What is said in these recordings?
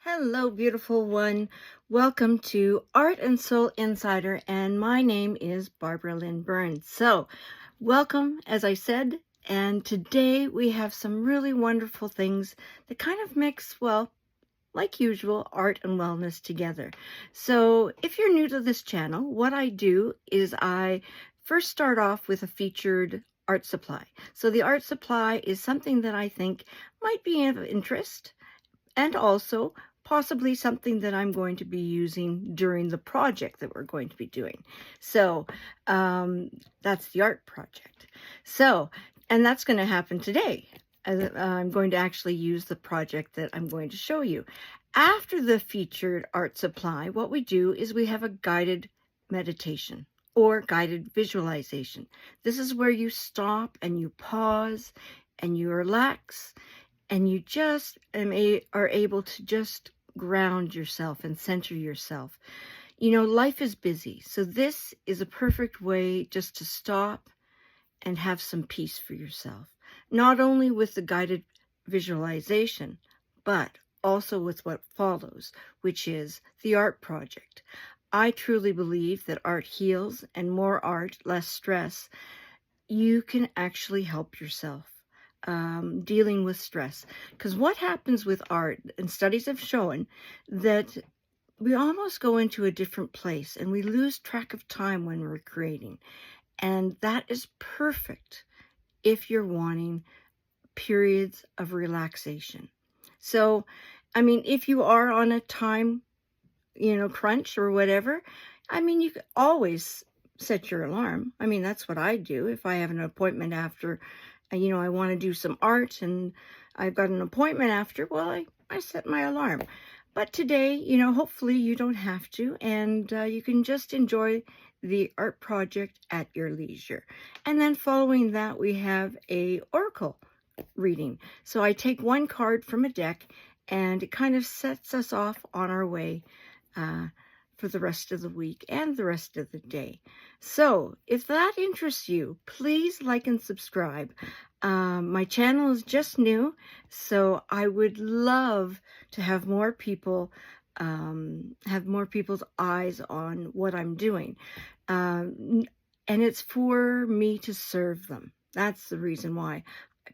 Hello, beautiful one. Welcome to Art and Soul Insider, and my name is Barbara Lynn Burns. So, welcome, as I said, and today we have some really wonderful things that kind of mix, well, like usual, art and wellness together. So, if you're new to this channel, what I do is I first start off with a featured art supply. So, the art supply is something that I think might be of interest and also possibly something that I'm going to be using during the project that we're going to be doing. So that's the art project. So, and that's going to happen today. I'm going to actually use the project that I'm going to show you. After the featured art supply, what we do is we have a guided meditation or guided visualization. This is where you stop and you pause and you relax and you just are able to just ground yourself and center yourself. You know, life is busy, so this is a perfect way just to stop and have some peace for yourself. Not only with the guided visualization, but also with what follows, which is the art project. I truly believe that art heals, and more art, less stress. You can actually help yourself dealing with stress. Because what happens with art, and studies have shown that we almost go into a different place and we lose track of time when we're creating. And that is perfect if you're wanting periods of relaxation. So, I mean, if you are on a time, crunch or whatever, I mean, you could always set your alarm. I mean, that's what I do. If I have an appointment after, I want to do some art and I've got an appointment after, well, I set my alarm. But today, hopefully you don't have to, and you can just enjoy the art project at your leisure. And then following that, we have a oracle reading. So I take one card from a deck and it kind of sets us off on our way for the rest of the week and the rest of the day. So if that interests you, please like and subscribe. My channel is just new, so I would love to have more people, have more people's eyes on what I'm doing. And it's for me to serve them. That's the reason why,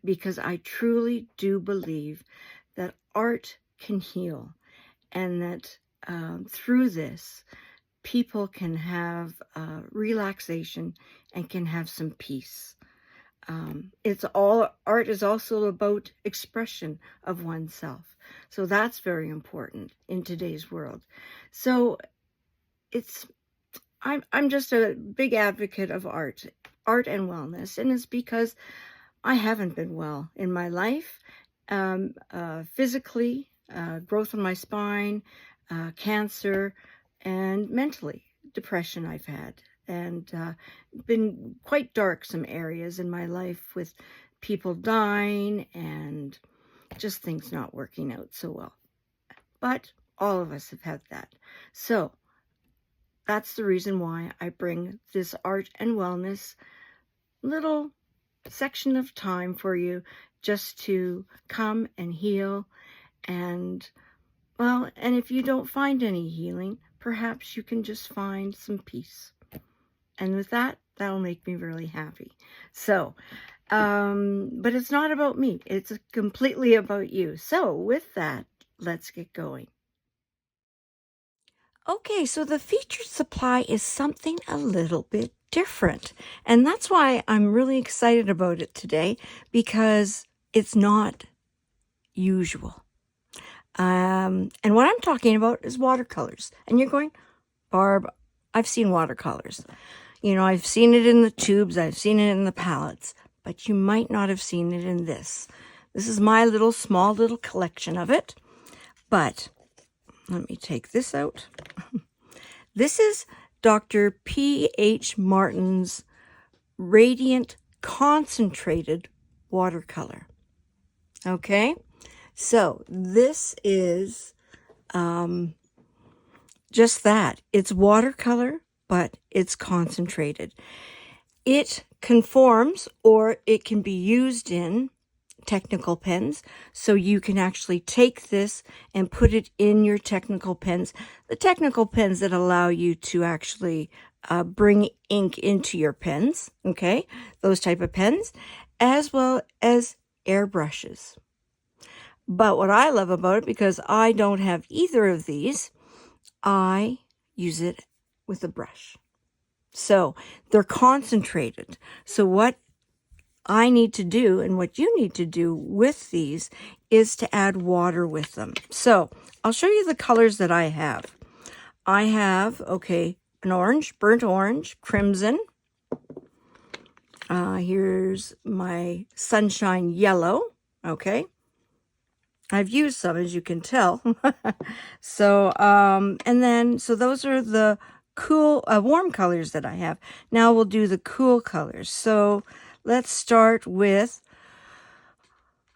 because I truly do believe that art can heal, and that through this, people can have relaxation and can have some peace. Art is also about expression of oneself. So that's very important in today's world. So I'm just a big advocate of art and wellness. And it's because I haven't been well in my life, physically, growth in my spine, cancer, and mentally, depression I've had, and been quite dark some areas in my life with people dying and just things not working out so well. But all of us have had that. So that's the reason why I bring this art and wellness little section of time for you, just to come and heal. And well, and if you don't find any healing, perhaps you can just find some peace. And with that, that'll make me really happy. So, but it's not about me. It's completely about you. So with that, let's get going. Okay, so the featured supply is something a little bit different. And that's why I'm really excited about it today, because it's not usual. And what I'm talking about is watercolors. And you're going, Barb, I've seen watercolors. I've seen it in the tubes, I've seen it in the palettes, but you might not have seen it in this. This is my small little collection of it. But let me take this out. This is Dr. P.H. Martin's Radiant Concentrated Watercolor. Okay? So this is just that. It's watercolor, but it's concentrated. It conforms, or it can be used in technical pens, so you can actually take this and put it in your technical pens. The technical pens that allow you to actually bring ink into your pens, okay? Those type of pens, as well as airbrushes. But what I love about it, because I don't have either of these, I use it with a brush. So they're concentrated. So what I need to do and what you need to do with these is to add water with them. So I'll show you the colors that I have. I have, okay, an orange, burnt orange, crimson. Here's my sunshine yellow, okay. I've used some, as you can tell. So, so those are the cool, warm colors that I have. Now we'll do the cool colors. So let's start with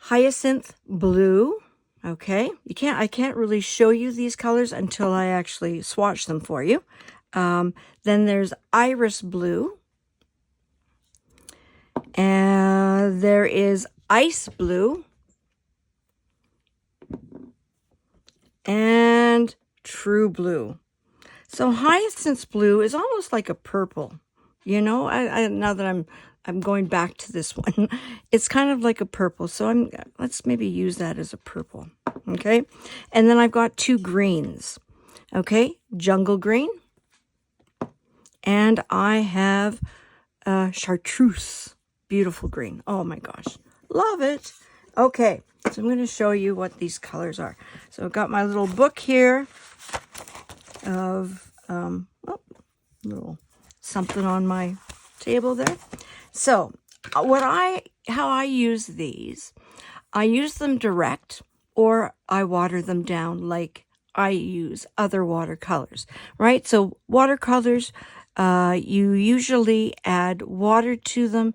hyacinth blue. Okay, I can't really show you these colors until I actually swatch them for you. Then there's iris blue. And there is ice blue. And true blue. So hyacinth blue is almost like a purple. You know, I now that I'm going back to this one, it's kind of like a purple. So let's maybe use that as a purple. Okay. And then I've got two greens. Okay. Jungle green. And I have chartreuse. Beautiful green. Oh my gosh. Love it. Okay. So I'm going to show you what these colors are. So I've got my little book here of little something on my table there. So how I use these, I use them direct, or I water them down like I use other watercolors, right? So watercolors, you usually add water to them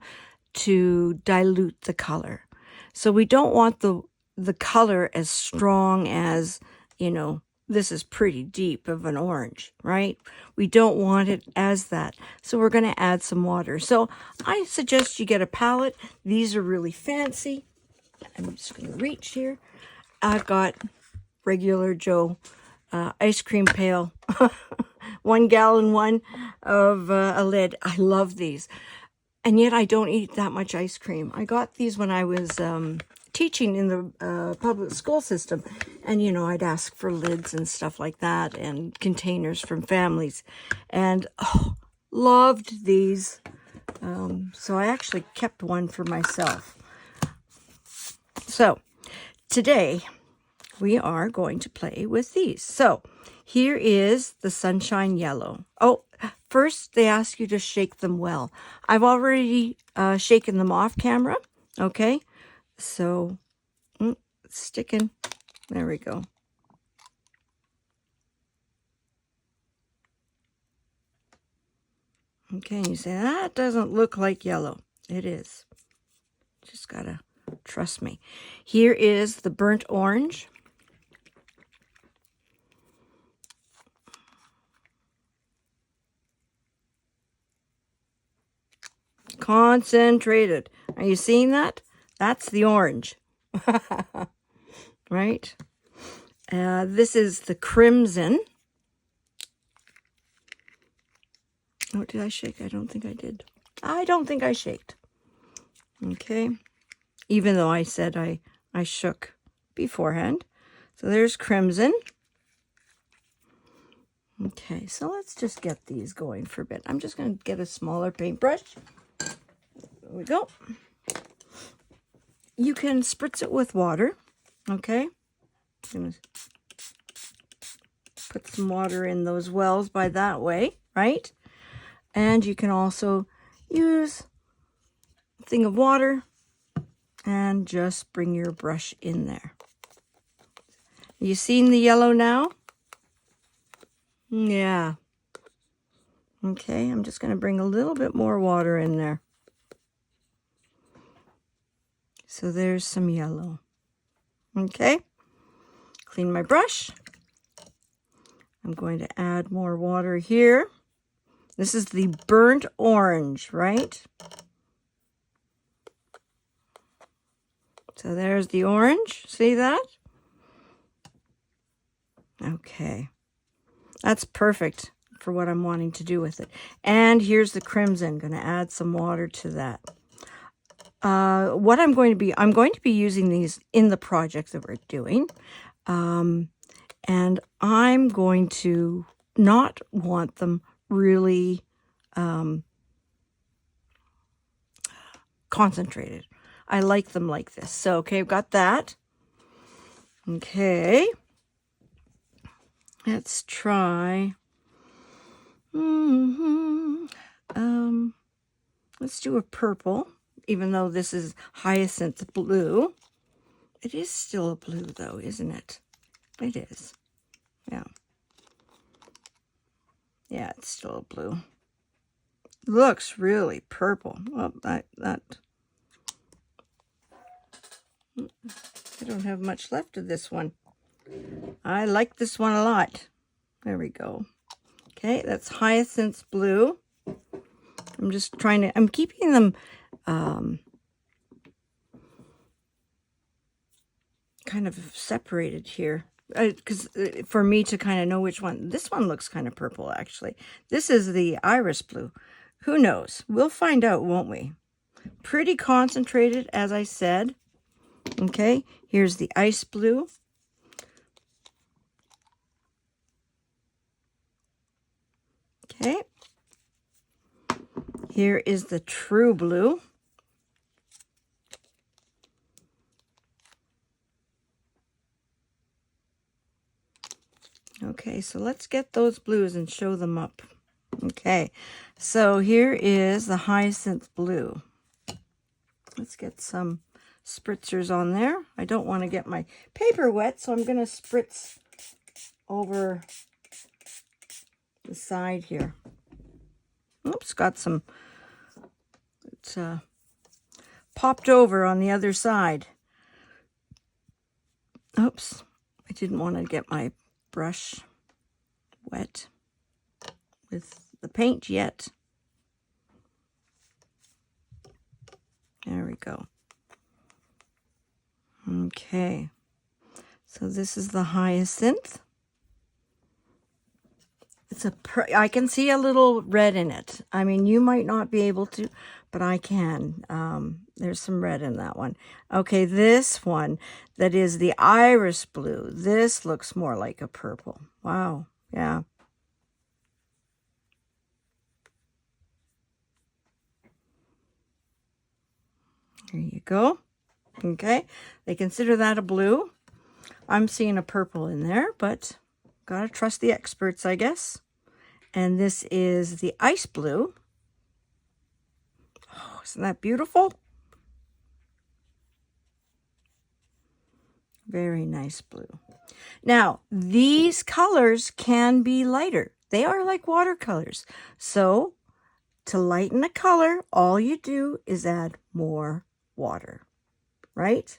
to dilute the color. So we don't want the color as strong as, you know, this is pretty deep of an orange, right? We don't want it as that. So we're going to add some water. So I suggest you get a palette. These are really fancy. I'm just going to reach here. I've got regular Joe ice cream pail, 1 gallon one of a lid. I love these. And yet I don't eat that much ice cream. I got these when I was teaching in the public school system. And, you know, I'd ask for lids and stuff like that and containers from families. And, loved these. So I actually kept one for myself. So today we are going to play with these. So here is the sunshine yellow. Oh, first they ask you to shake them well. I've already shaken them off camera. Okay, so sticking. There we go. Okay, you say that doesn't look like yellow. It is. Just gotta trust me. Here is the burnt orange. Concentrated. Are you seeing that? That's the orange. Right? This is the crimson. Oh, did I shake? I don't think I did. I don't think I shaked. Okay. Even though I said I shook beforehand. So there's crimson. Okay, so let's just get these going for a bit. I'm just going to get a smaller paintbrush. There we go. You can spritz it with water. Okay. I'm going to put some water in those wells by that way, right? And you can also use a thing of water and just bring your brush in there. You seen the yellow now? Yeah. Okay, I'm just going to bring a little bit more water in there. So there's some yellow. Okay. Clean my brush. I'm going to add more water here. This is the burnt orange, right? So there's the orange. See that? Okay. That's perfect for what I'm wanting to do with it. And here's the crimson. Going to add some water to that. What I'm going to be using these in the project that we're doing. And I'm going to not want them really concentrated. I like them like this. So, okay, I've got that. Okay. Let's try. Let's do a purple, even though this is hyacinth blue. It is still a blue, though, isn't it? It is. Yeah. Yeah, it's still a blue. Looks really purple. Well, I don't have much left of this one. I like this one a lot. There we go. Okay, that's hyacinth blue. I'm just trying to, I'm keeping them kind of separated here. Because for me to kind of know which one. This one looks kind of purple, actually. This is the iris blue. Who knows? We'll find out, won't we? Pretty concentrated, as I said. Okay, here's the ice blue. Okay. Here is the true blue. Okay, so let's get those blues and show them up. Okay, so here is the hyacinth blue. Let's get some spritzers on there. I don't want to get my paper wet, so I'm going to spritz over the side here. Oops, got some, it's popped over on the other side. Oops, I didn't want to get my brush wet with the paint yet. There we go. Okay, so this is the hyacinth. It's I can see a little red in it. I mean, you might not be able to, but I can. There's some red in that one. Okay, this one that is the iris blue. This looks more like a purple. Wow, yeah. There you go. Okay, they consider that a blue. I'm seeing a purple in there, but gotta trust the experts, I guess. And this is the ice blue. Oh, isn't that beautiful? Very nice blue. Now, these colors can be lighter. They are like watercolors. So, to lighten a color, all you do is add more water, right?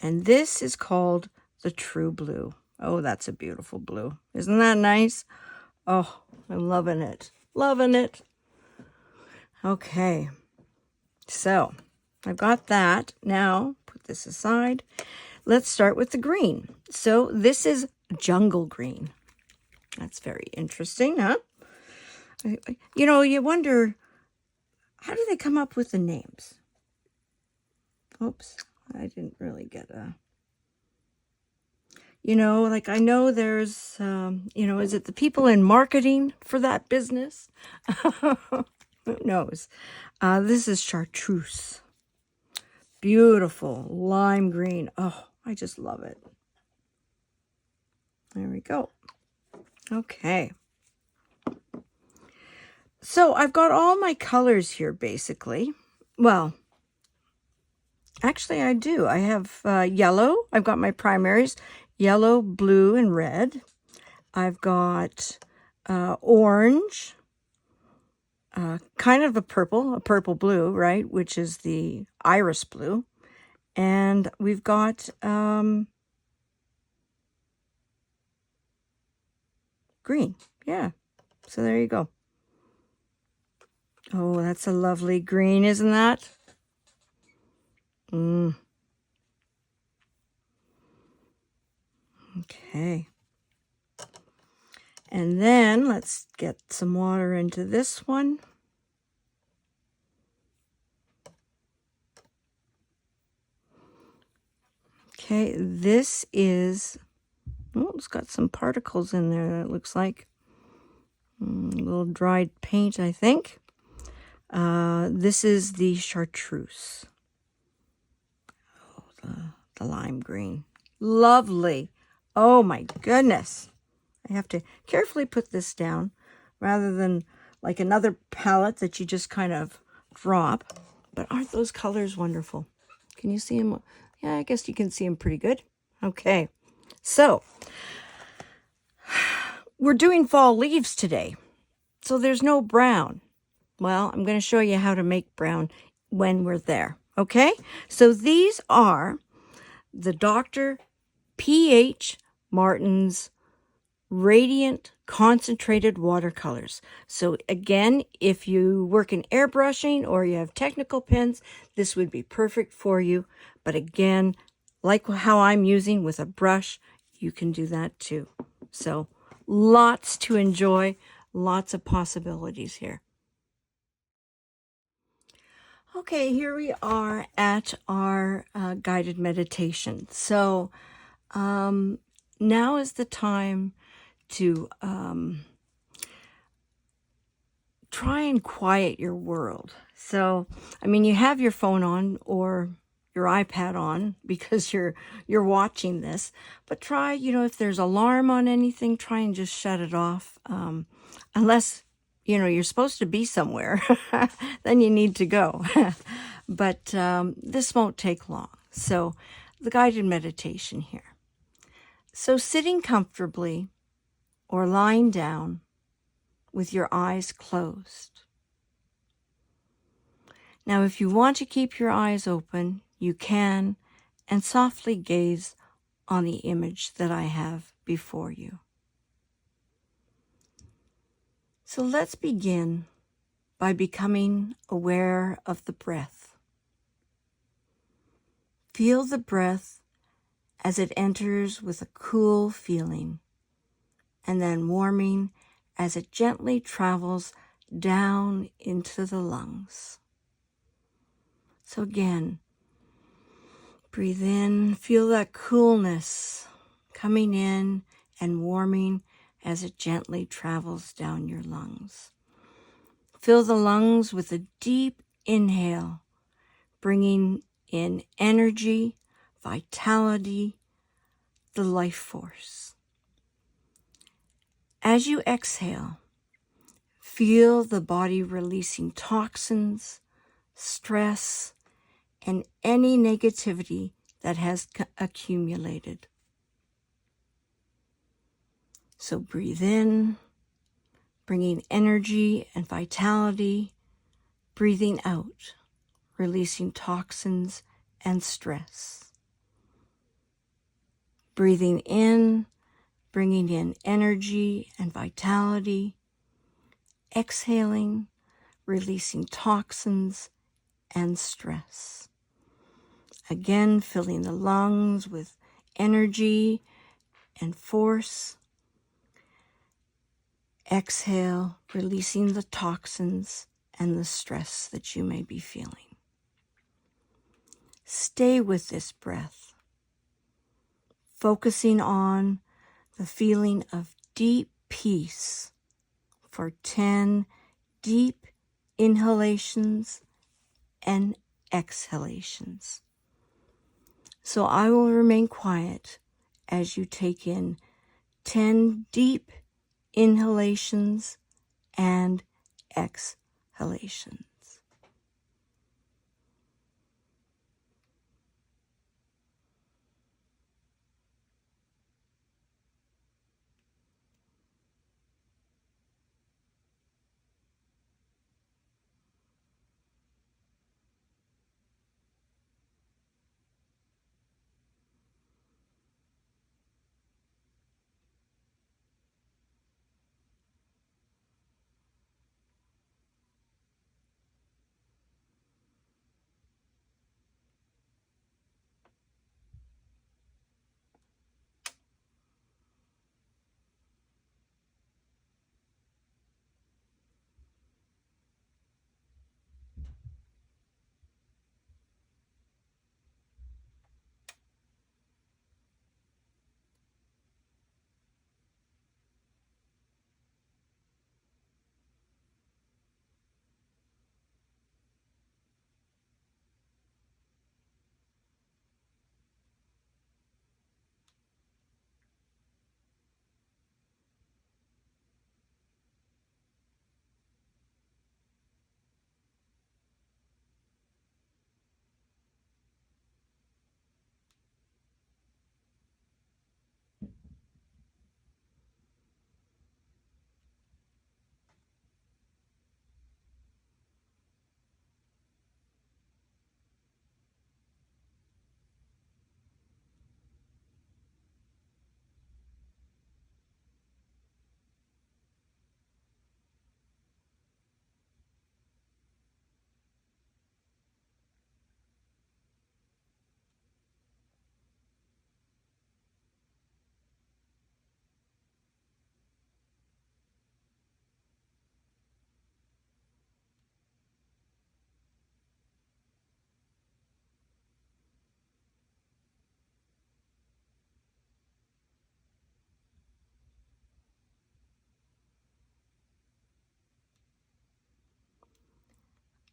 And this is called the true blue. Oh, that's a beautiful blue. Isn't that nice? Oh, I'm loving it. Loving it. Okay. So, I've got that. Now, put this aside. Let's start with the green. So, this is jungle green. That's very interesting, huh? You know, you wonder, how do they come up with the names? Oops, I didn't really get a... You know, like I know there's, you know, is it the people in marketing for that business? Who knows? This is chartreuse. Beautiful lime green. Oh, I just love it. There we go. Okay. So I've got all my colors here, basically. Well, actually I do. I have yellow. I've got my primaries, yellow, blue, and red. I've got orange, kind of a purple blue, right? Which is the iris blue. And we've got green. Yeah. So there you go. Oh, that's a lovely green, isn't that? Mm. Okay. And then let's get some water into this one. Okay, this is, oh, it's got some particles in there, that looks like. A little dried paint, I think. This is the chartreuse. Oh, the lime green. Lovely. Oh my goodness. I have to carefully put this down rather than like another palette that you just kind of drop. But aren't those colors wonderful? Can you see them? Yeah, I guess you can see them pretty good. Okay, so we're doing fall leaves today. So there's no brown. Well, I'm going to show you how to make brown when we're there. Okay, so these are the Dr. P.H. Martin's Radiant Concentrated Watercolors. So again, if you work in airbrushing or you have technical pens, this would be perfect for you. But again, like how I'm using with a brush, you can do that too. So lots to enjoy, lots of possibilities here. Okay, here we are at our guided meditation. So now is the time to try and quiet your world. So, I mean, you have your phone on or your iPad on because you're watching this, but try, if there's alarm on anything, try and just shut it off. Unless, you're supposed to be somewhere, then you need to go. But this won't take long. So, the guided meditation here. So, sitting comfortably or lying down with your eyes closed. Now, if you want to keep your eyes open, you can, and softly gaze on the image that I have before you. So let's begin by becoming aware of the breath. Feel the breath as it enters with a cool feeling, and then warming as it gently travels down into the lungs. So again, breathe in, feel that coolness coming in and warming as it gently travels down your lungs. Fill the lungs with a deep inhale, bringing in energy, vitality, the life force. As you exhale, feel the body releasing toxins, stress, and any negativity that has accumulated. So breathe in, bringing energy and vitality, breathing out, releasing toxins and stress. Breathing in, bringing in energy and vitality, exhaling, releasing toxins and stress. Again, filling the lungs with energy and force. Exhale, releasing the toxins and the stress that you may be feeling. Stay with this breath, focusing on the feeling of deep peace for 10 deep inhalations and exhalations. So I will remain quiet as you take in 10 deep inhalations and exhalations.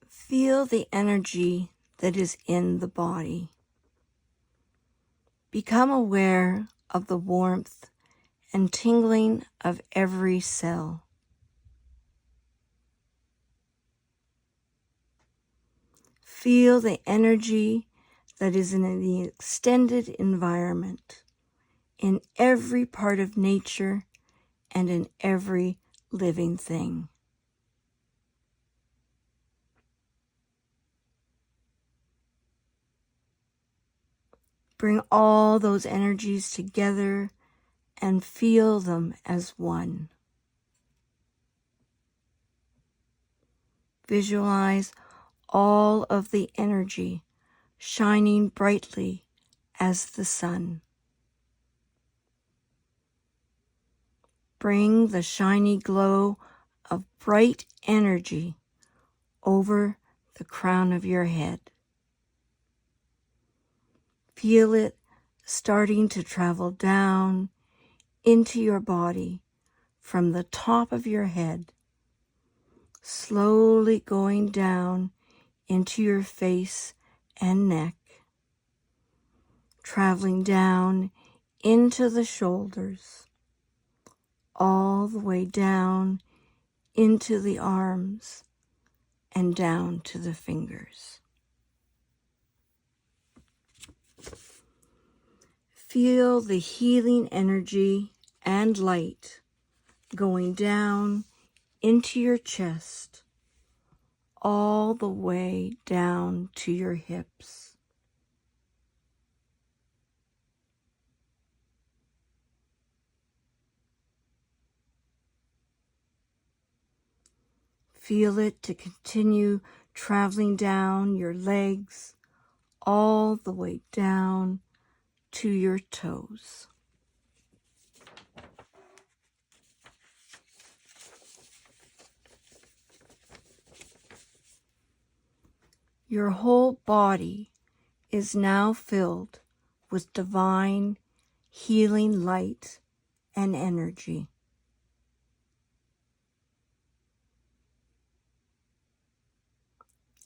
Feel the energy that is in the body. Become aware of the warmth and tingling of every cell. Feel the energy that is in the extended environment, in every part of nature and in every living thing. Bring all those energies together and feel them as one. Visualize all of the energy shining brightly as the sun. Bring the shiny glow of bright energy over the crown of your head. Feel it starting to travel down into your body from the top of your head, slowly going down into your face and neck, traveling down into the shoulders, all the way down into the arms and down to the fingers. Feel the healing energy and light going down into your chest, all the way down to your hips. Feel it to continue traveling down your legs, all the way down to your toes. Your whole body is now filled with divine healing light and energy.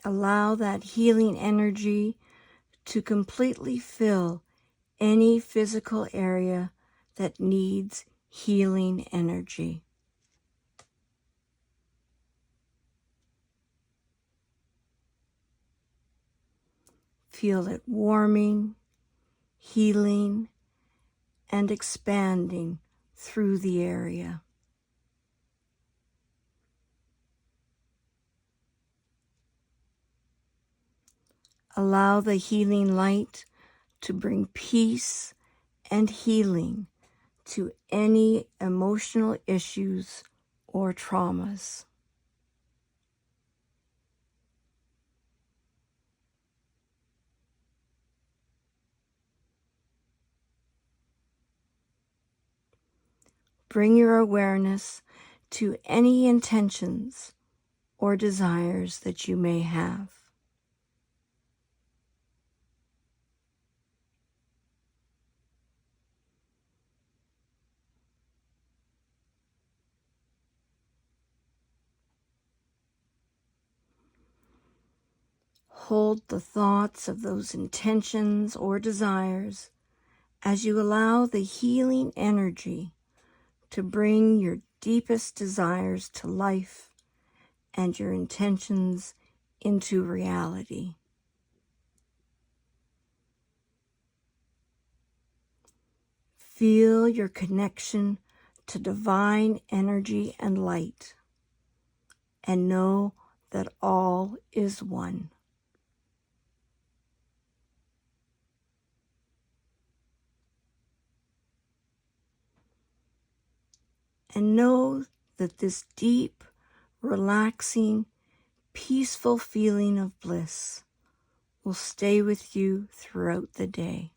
Allow that healing energy to completely fill any physical area that needs healing energy. Feel it warming, healing, and expanding through the area. Allow the healing light to bring peace and healing to any emotional issues or traumas. Bring your awareness to any intentions or desires that you may have. Hold the thoughts of those intentions or desires as you allow the healing energy to bring your deepest desires to life and your intentions into reality. Feel your connection to divine energy and light, and know that all is one. And know that this deep, relaxing, peaceful feeling of bliss will stay with you throughout the day.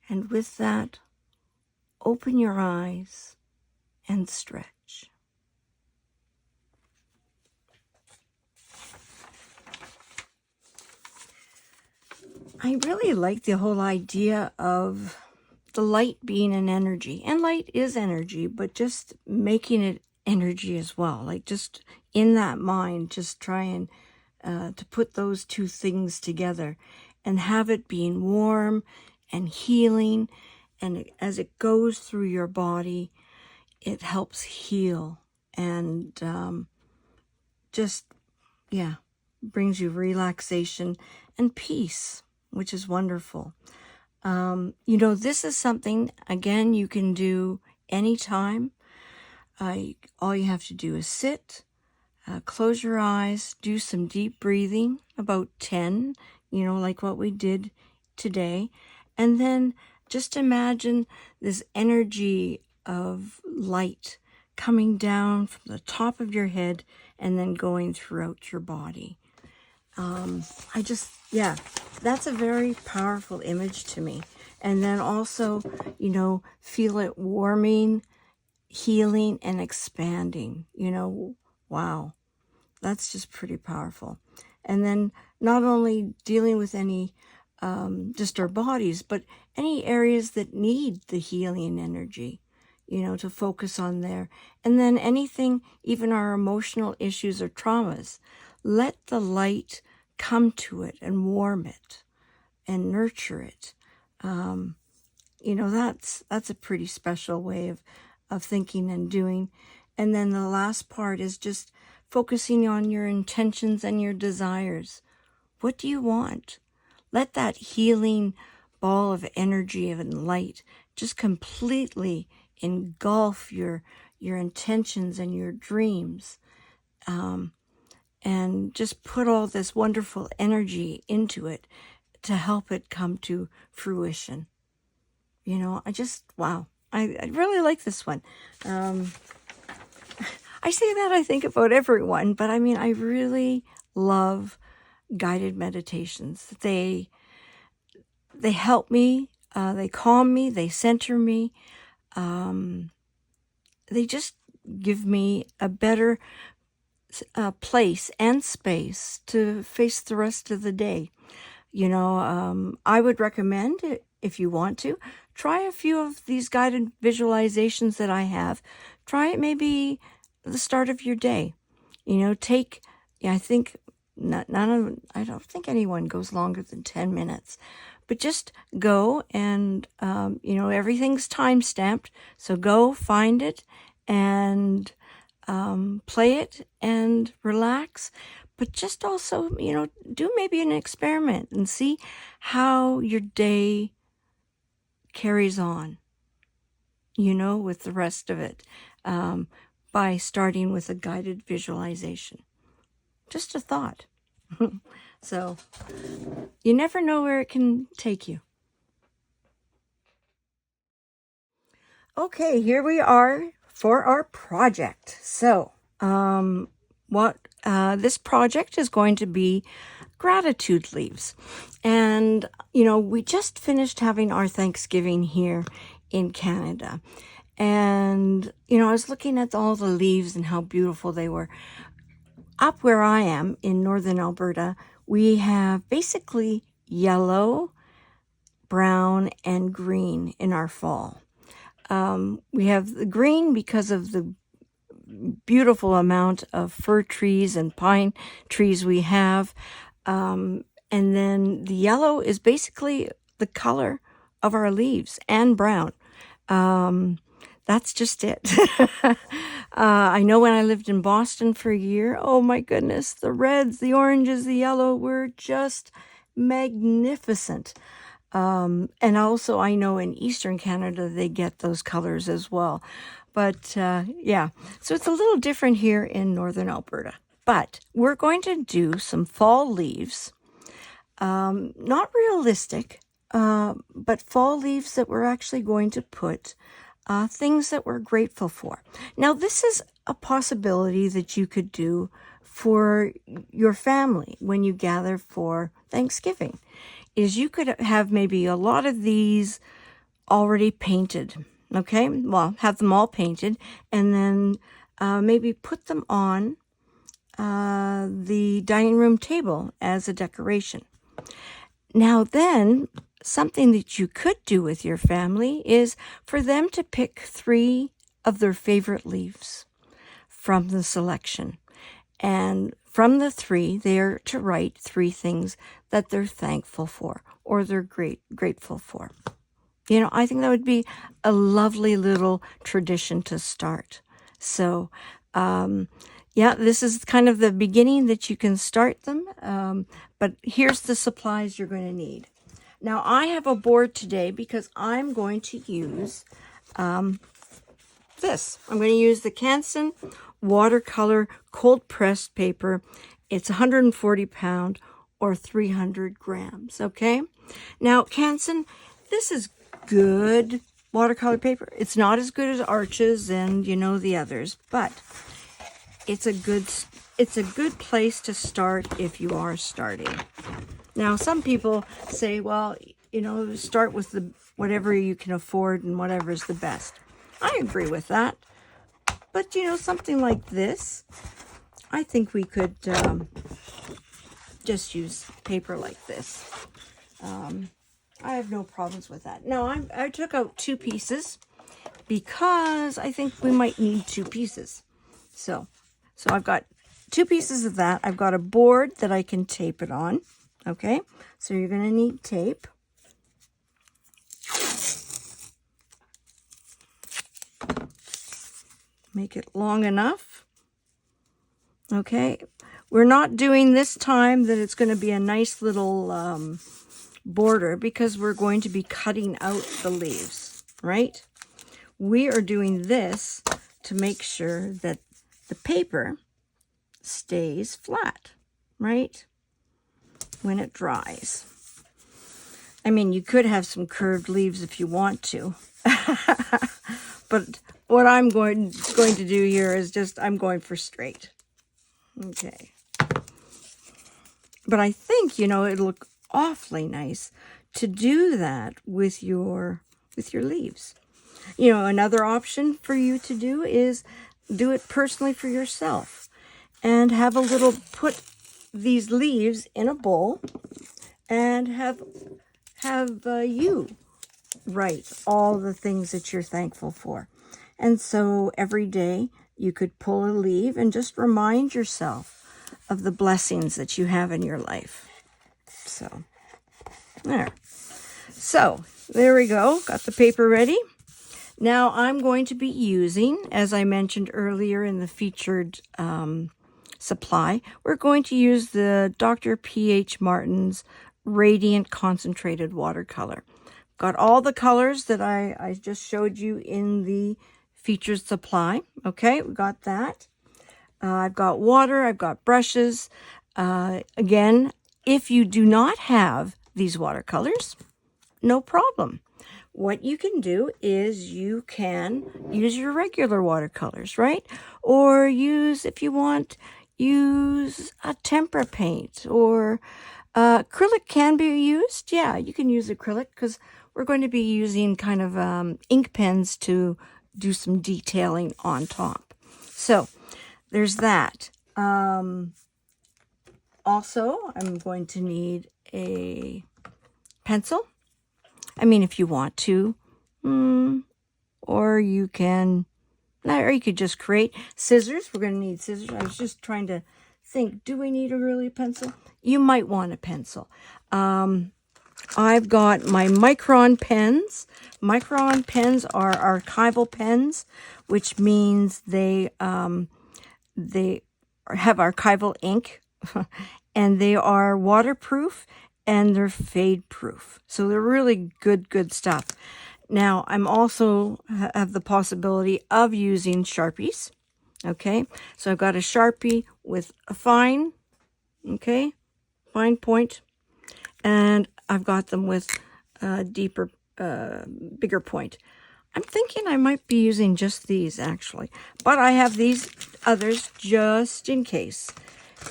And with that, open your eyes and stretch. I really like the whole idea of the light being an energy. And light is energy, but just making it energy as well. Like just in that mind, just try and to put those two things together and have it being warm and healing. And as it goes through your body, it helps heal and just, yeah, brings you relaxation and peace, which is wonderful. You know, this is something, again, you can do anytime. All you have to do is sit, close your eyes, do some deep breathing, about 10, you know, like what we did today. And then just imagine this energy of light coming down from the top of your head and then going throughout your body. Yeah, that's a very powerful image to me. And then also, you know, feel it warming, healing, and expanding. You know, wow, that's just pretty powerful. And then not only dealing with any, just our bodies, but any areas that need the healing energy, you know, to focus on there. And then anything, even our emotional issues or traumas, let the light come to it and warm it and nurture it. You know, that's a pretty special way of thinking and doing. And then the last part is just focusing on your intentions and your desires. What do you want? Let that healing ball of energy and light just completely engulf your intentions and your dreams. And just put all this wonderful energy into it to help it come to fruition. You know, wow. I really like this one. I say that I think about everyone, but I mean, I really love guided meditations. They help me, they calm me, they center me. They just give me a better place and space to face the rest of the day. You know, I would recommend, if you want to, try a few of these guided visualizations that I have. Try it maybe the start of your day. You know, I think I don't think anyone goes longer than 10 minutes. But just go and, you know, everything's time-stamped. So go find it and play it and relax. But just also, you know, do maybe an experiment and see how your day carries on, you know, with the rest of it, by starting with a guided visualization. Just a thought. So you never know where it can take you. Okay, here we are for our project. So this project is going to be gratitude leaves. And, you know, we just finished having our Thanksgiving here in Canada. And, you know, I was looking at all the leaves and how beautiful they were. Up where I am in northern Alberta, we have basically yellow, brown, and green in our fall. We have the green because of the beautiful amount of fir trees and pine trees we have. And then the yellow is basically the color of our leaves, and brown. That's just it. I know when I lived in Boston for a year, oh my goodness, the reds, the oranges, the yellow were just magnificent. And also I know in Eastern Canada, they get those colors as well. But yeah, so it's a little different here in Northern Alberta. But we're going to do some fall leaves. Not realistic, but fall leaves that we're actually going to put things that we're grateful for. Now, this is a possibility that you could do for your family when you gather for Thanksgiving, is you could have maybe a lot of these already painted, okay? Well, have them all painted, and then maybe put them on the dining room table as a decoration. Now then, something that you could do with your family is for them to pick 3 of their favorite leaves. from the selection. And from the 3, they are to write 3 things that they're thankful for or they're grateful for. You know, I think that would be a lovely little tradition to start. So, yeah, this is kind of the beginning that you can start them. But here's the supplies you're going to need. Now, I have a board today because I'm going to use this. I'm going to use the Canson Watercolor cold pressed paper. It's 140 pound or 300 grams. Okay. Now, Canson, this is good watercolor paper. It's not as good as Arches and, you know, the others, but it's a good place to start if you are starting. Now, some people say, well, you know, start with the whatever you can afford and whatever is the best. I agree with that. But, you know, something like this, I think we could just use paper like this. I have no problems with that. Now, I took out 2 pieces because I think we might need 2 pieces. So I've got 2 pieces of that. I've got a board that I can tape it on. Okay, so you're going to need tape. Make it long enough. Okay, we're not doing this time that it's going to be a nice little border because we're going to be cutting out the leaves, right? We are doing this to make sure that the paper stays flat, right? When it dries. I mean, you could have some curved leaves if you want to. But what I'm going to do here is just, I'm going for straight. Okay. But I think, you know, it'll look awfully nice to do that with your leaves. You know, another option for you to do is do it personally for yourself and have a little, put these leaves in a bowl and have you write all the things that you're thankful for. And so every day you could pull a leaf and just remind yourself of the blessings that you have in your life. So there we go. Got the paper ready. Now I'm going to be using, as I mentioned earlier in the featured supply, we're going to use the Dr. P.H. Martin's Radiant Concentrated Watercolor. Got all the colors that I just showed you in the featured supply. Okay, we got that. I've got water, I've got brushes. Again, if you do not have these watercolors, no problem. What you can do is you can use your regular watercolors, right? Or use, if you want, use a tempera paint, or acrylic can be used. Yeah, you can use acrylic because we're going to be using kind of ink pens to do some detailing on top. So there's that. Also, I'm going to need a pencil. I mean, if you want to, or you could just create scissors. We're going to need scissors. I was just trying to think, do we need a really pencil? You might want a pencil. I've got my Micron pens. Micron pens are archival pens, which means they have archival ink, and they are waterproof and they're fade proof. So they're really good stuff. Now, I'm also have the possibility of using Sharpies. Okay, so I've got a Sharpie with a fine point, and I've got them with a deeper, bigger point. I'm thinking I might be using just these actually, but I have these others just in case.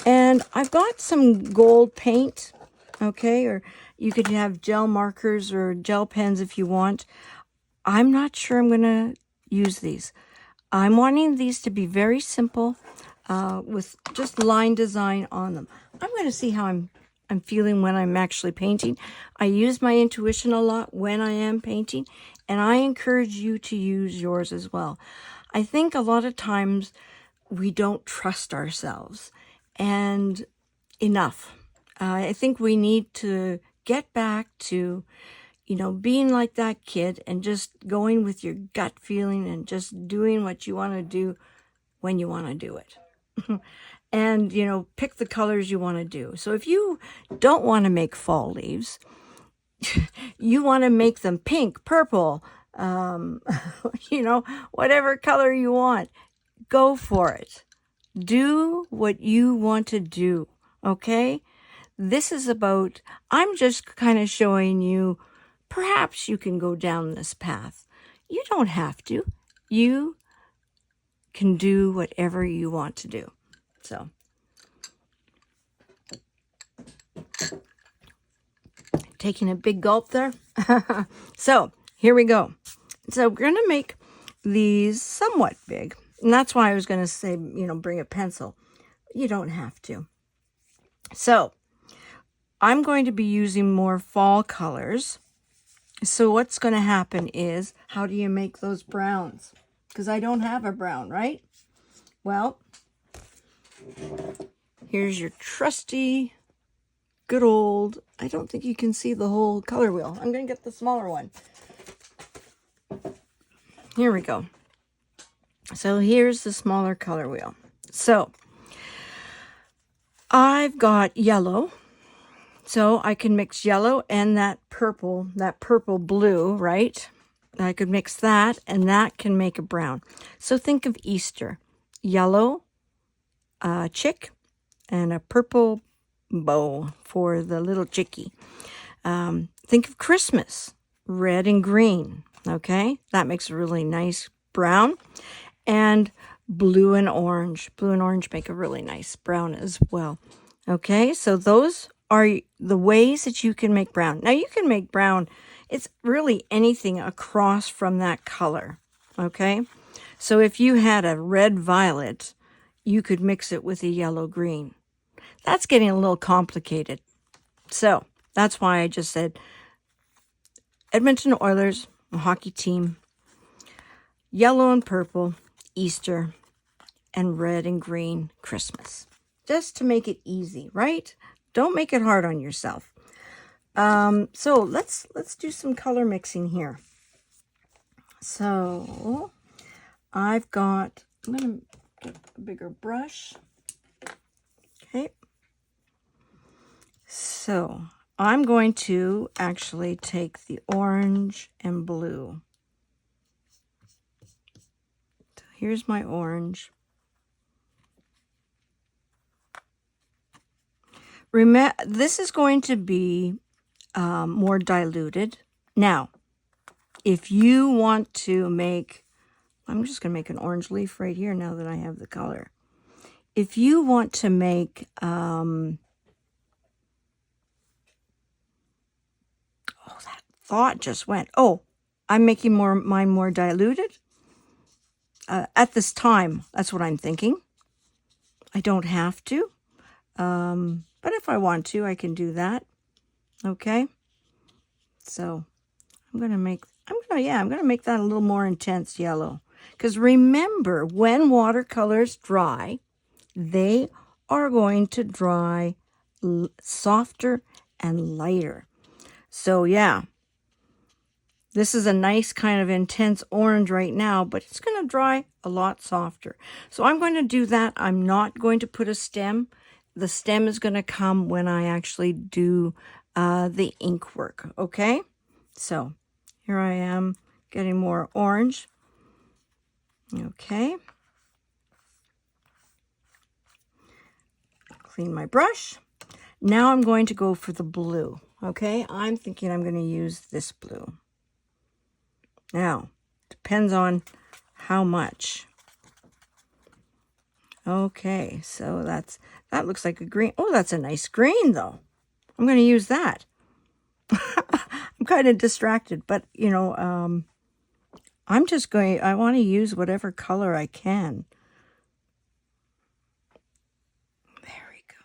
And I've got some gold paint, okay, or you could have gel markers or gel pens if you want. I'm not sure I'm going to use these. I'm wanting these to be very simple with just line design on them. I'm going to see how I'm feeling when I'm actually painting. I use my intuition a lot when I am painting, and I encourage you to use yours as well. I think a lot of times we don't trust ourselves. And enough. I think we need to get back to, being like that kid and just going with your gut feeling and just doing what you want to do when you want to do it. And, pick the colors you want to do. So if you don't want to make fall leaves, you want to make them pink, purple, whatever color you want, go for it. Do what you want to do, okay? This is about, I'm just kind of showing you, perhaps you can go down this path. You don't have to. You can do whatever you want to do. So, taking a big gulp there. So, here we go. So, we're going to make these somewhat big. And that's why I was going to say, bring a pencil. You don't have to. So, I'm going to be using more fall colors. So what's going to happen is, how do you make those browns? Because I don't have a brown, right? Well, here's your trusty, good old, I don't think you can see the whole color wheel. I'm going to get the smaller one. Here we go. So here's the smaller color wheel. So I've got yellow. So I can mix yellow and that purple blue, right? I could mix that, and that can make a brown. So think of Easter. Yellow chick and a purple bow for the little chickie. Think of Christmas. Red and green, okay? That makes a really nice brown. And blue and orange. Blue and orange make a really nice brown as well. Okay, so those are the ways that you can make brown. Now you can make brown, it's really anything across from that color, okay? So if you had a red violet, you could mix it with a yellow green. That's getting a little complicated. So that's why I just said Edmonton Oilers, a hockey team, yellow and purple, Easter, and red and green, Christmas. Just to make it easy, right? Don't make it hard on yourself. So let's do some color mixing here. So I'm going to get a bigger brush. Okay. So I'm going to actually take the orange and blue. So here's my orange. Remember, this is going to be more diluted. Now, if you want to make, I'm just going to make an orange leaf right here now that I have the color. If you want to make, that thought just went, I'm making mine more diluted. At this time, that's what I'm thinking. I don't have to. But if I want to, I can do that. Okay. So I'm going to make that a little more intense yellow. Because remember, when watercolors dry, they are going to dry softer and lighter. So yeah, this is a nice kind of intense orange right now, but it's going to dry a lot softer. So I'm going to do that. I'm not going to put a stem. The stem is going to come when I actually do the ink work, okay? So here I am getting more orange. Okay. Clean my brush. Now I'm going to go for the blue, okay? I'm thinking I'm going to use this blue. Now, depends on how much. Okay, so that looks like a green. Oh, that's a nice green, though. I'm going to use that. I'm kind of distracted, but, I want to use whatever color I can. There we go.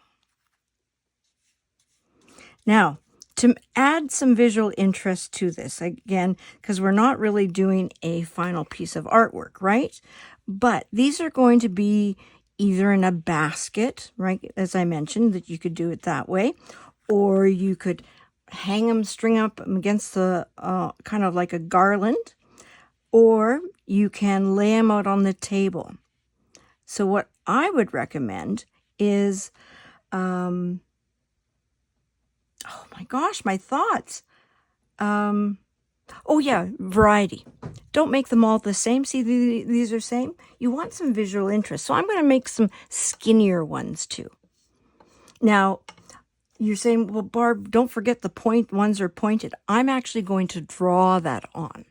Now, to add some visual interest to this, again, because we're not really doing a final piece of artwork, right? But these are going to be either in a basket, right, as I mentioned, that you could do it that way, or you could hang them, string up against the kind of like a garland, or you can lay them out on the table. So what I would recommend is, oh my gosh, my thoughts. Oh yeah, variety. Don't make them all the same. See, these are same. You want some visual interest. So I'm going to make some skinnier ones too. Now, you're saying, well, Barb, don't forget the point ones are pointed. I'm actually going to draw that on,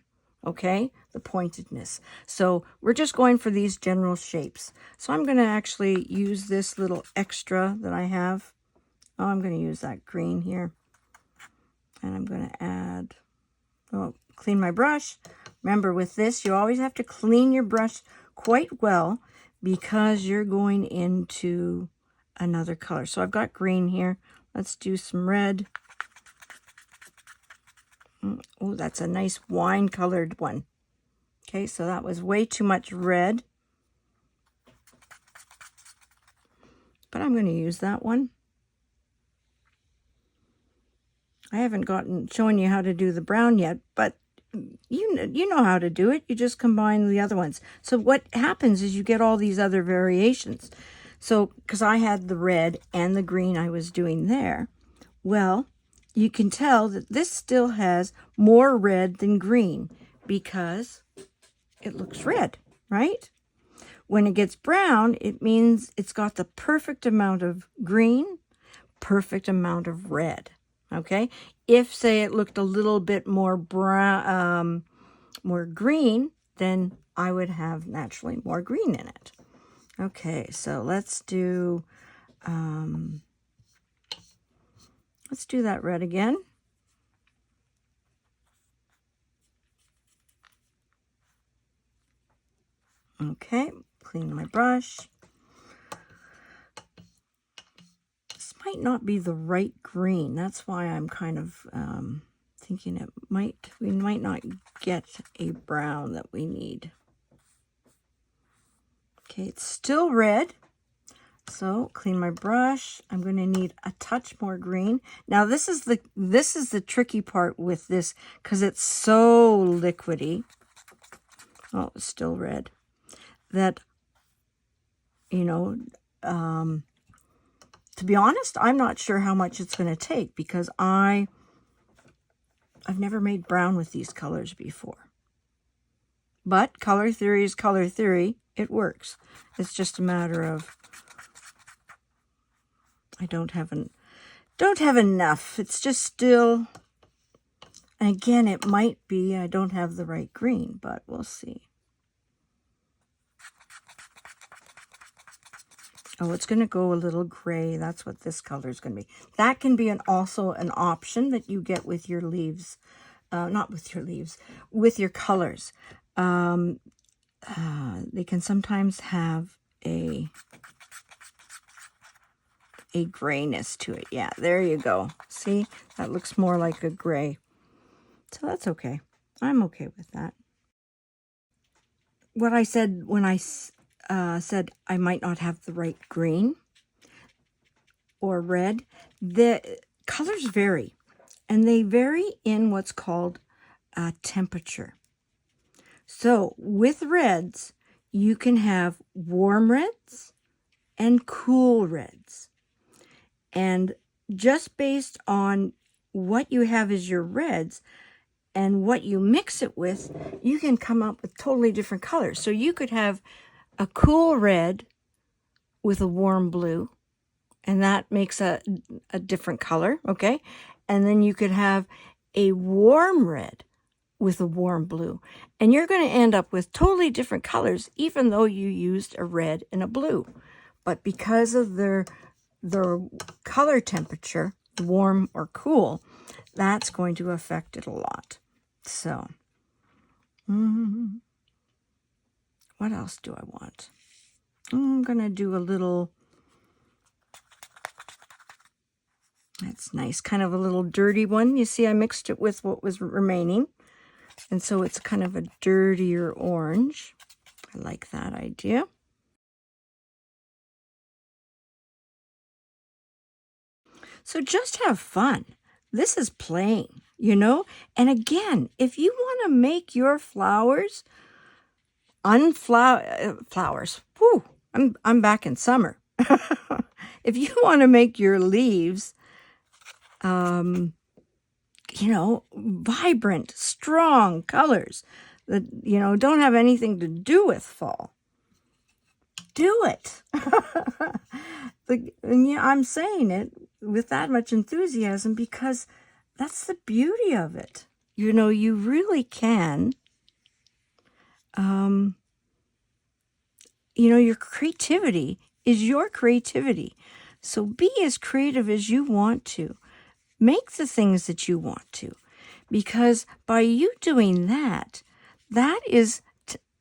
okay? The pointedness. So we're just going for these general shapes. So I'm going to actually use this little extra that I have. Oh, I'm going to use that green here. And I'm going to add, oh, clean my brush. Remember, with this, you always have to clean your brush quite well because you're going into another color. So I've got green here. Let's do some red. Oh, that's a nice wine-colored one. Okay, so that was way too much red. But I'm going to use that one. I haven't shown you how to do the brown yet, but you know how to do it. You just combine the other ones. So what happens is you get all these other variations. So, because I had the red and the green I was doing there, well, you can tell that this still has more red than green because it looks red, right? When it gets brown, it means it's got the perfect amount of green, perfect amount of red. Okay, if say it looked a little bit more brown, more green, then I would have naturally more green in it. Okay, so let's do that red again. Okay, clean my brush. Might not be the right green. That's why I'm kind of thinking we might not get a brown that we need. Okay, it's still red. So clean my brush. I'm going to need a touch more green. Now this is the tricky part with this because it's so liquidy. Oh, it's still red. That, you know, to be honest, I'm not sure how much it's going to take because I've never made brown with these colors before. But color theory is color theory. It works. It's just a matter of I don't have enough. It's just still, and again, it might be I don't have the right green, but we'll see. Oh, it's going to go a little gray. That's what this color is going to be. That can be also an option that you get with your leaves. Not with your leaves, with your colors. They can sometimes have a grayness to it. Yeah, there you go. See, that looks more like a gray. So that's okay. I'm okay with that. What I said when I said I might not have the right green or red, the colors vary, and they vary in what's called temperature. So with reds, you can have warm reds and cool reds. And just based on what you have as your reds and what you mix it with, you can come up with totally different colors. So you could have a cool red with a warm blue, and that makes a different color, okay? And then you could have a warm red with a warm blue, and you're going to end up with totally different colors, even though you used a red and a blue. But because of their color temperature, warm or cool, that's going to affect it a lot. So, what else do I want? I'm going to do a little, that's nice, kind of a little dirty one. You see, I mixed it with what was remaining. And so it's kind of a dirtier orange. I like that idea. So just have fun. This is playing, you know? And again, if you want to make your flowers flowers, whew, I'm back in summer. If you want to make your leaves, you know, vibrant, strong colors that, you know, don't have anything to do with fall, do it. And yeah, I'm saying it with that much enthusiasm because that's the beauty of it. You know, you really can, you know, your creativity is your creativity. So be as creative as you want to. Make the things that you want to. Because by you doing that, that is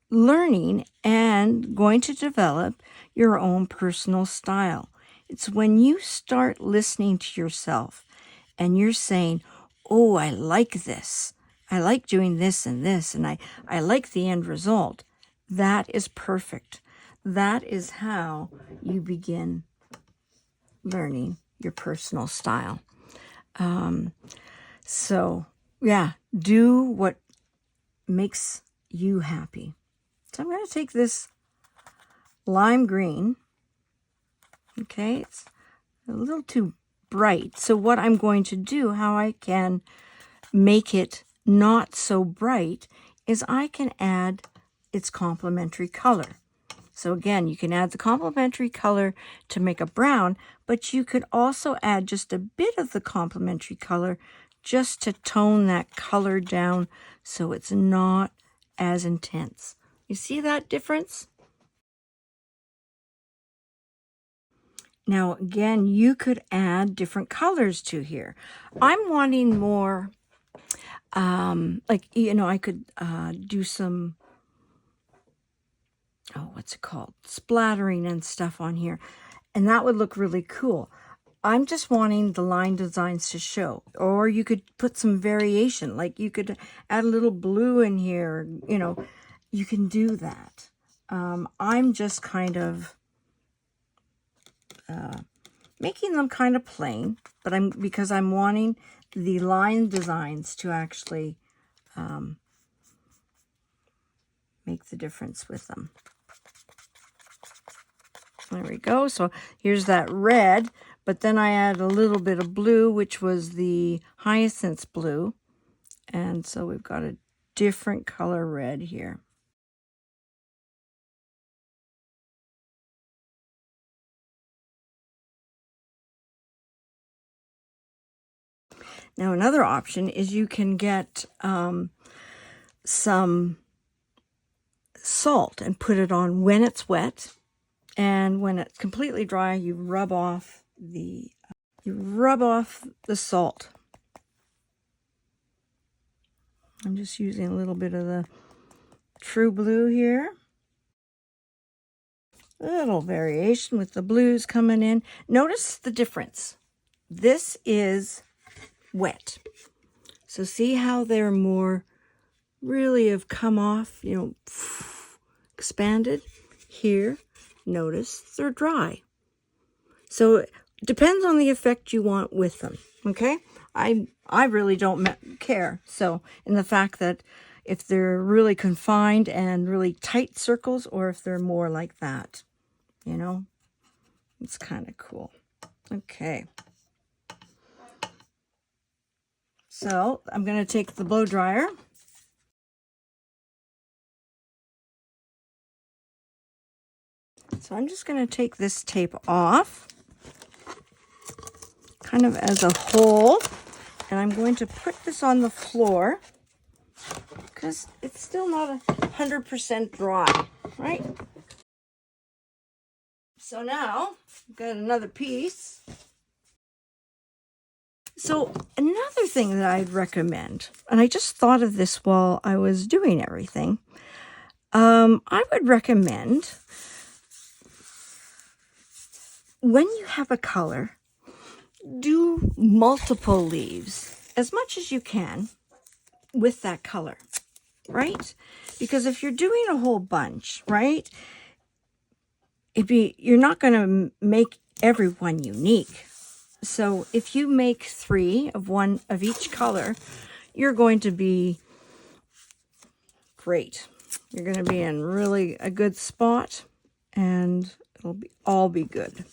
learning and going to develop your own personal style. It's when you start listening to yourself and you're saying, oh, I like this. I like doing this, and I like the end result. That is perfect. That is how you begin learning your personal style. So, yeah, do what makes you happy. So I'm going to take this lime green. Okay, it's a little too bright. So what I'm going to do, how I can make it not so bright, is I can add its complementary color. So again, you can add the complementary color to make a brown, but you could also add just a bit of the complementary color just to tone that color down so it's not as intense. You see that difference? Now, again, you could add different colors to here. I'm wanting more, like, you know, I could do some, oh, what's it called? Splattering and stuff on here. And that would look really cool. I'm just wanting the line designs to show. Or you could put some variation. Like you could add a little blue in here. You know, you can do that. I'm just kind of making them kind of plain. But because I'm wanting the line designs to actually make the difference with them. There we go. So here's that red, but then I add a little bit of blue, which was the hyacinth blue. And so we've got a different color red here. Now another option is you can get some salt and put it on when it's wet. And when it's completely dry, you rub off the salt. I'm just using a little bit of the true blue here. A little variation with the blues coming in. Notice the difference. This is wet. So see how they're more really have come off, you know, expanded. Here, notice they're dry. So it depends on the effect you want with them, okay? I really don't care. So in the fact that if they're really confined and really tight circles or if they're more like that, you know, it's kind of cool. Okay. So I'm going to take the blow dryer. So I'm just going to take this tape off, kind of as a whole, and I'm going to put this on the floor because it's still not 100% dry, right? So now I've got another piece. So another thing that I'd recommend, and I just thought of this while I was doing everything, I would recommend when you have a color, do multiple leaves as much as you can with that color, right? Because if you're doing a whole bunch, right, you're not going to make every one unique. So if you make 3 of one of each color, you're going to be great. You're going to be in really a good spot, and it'll all be good.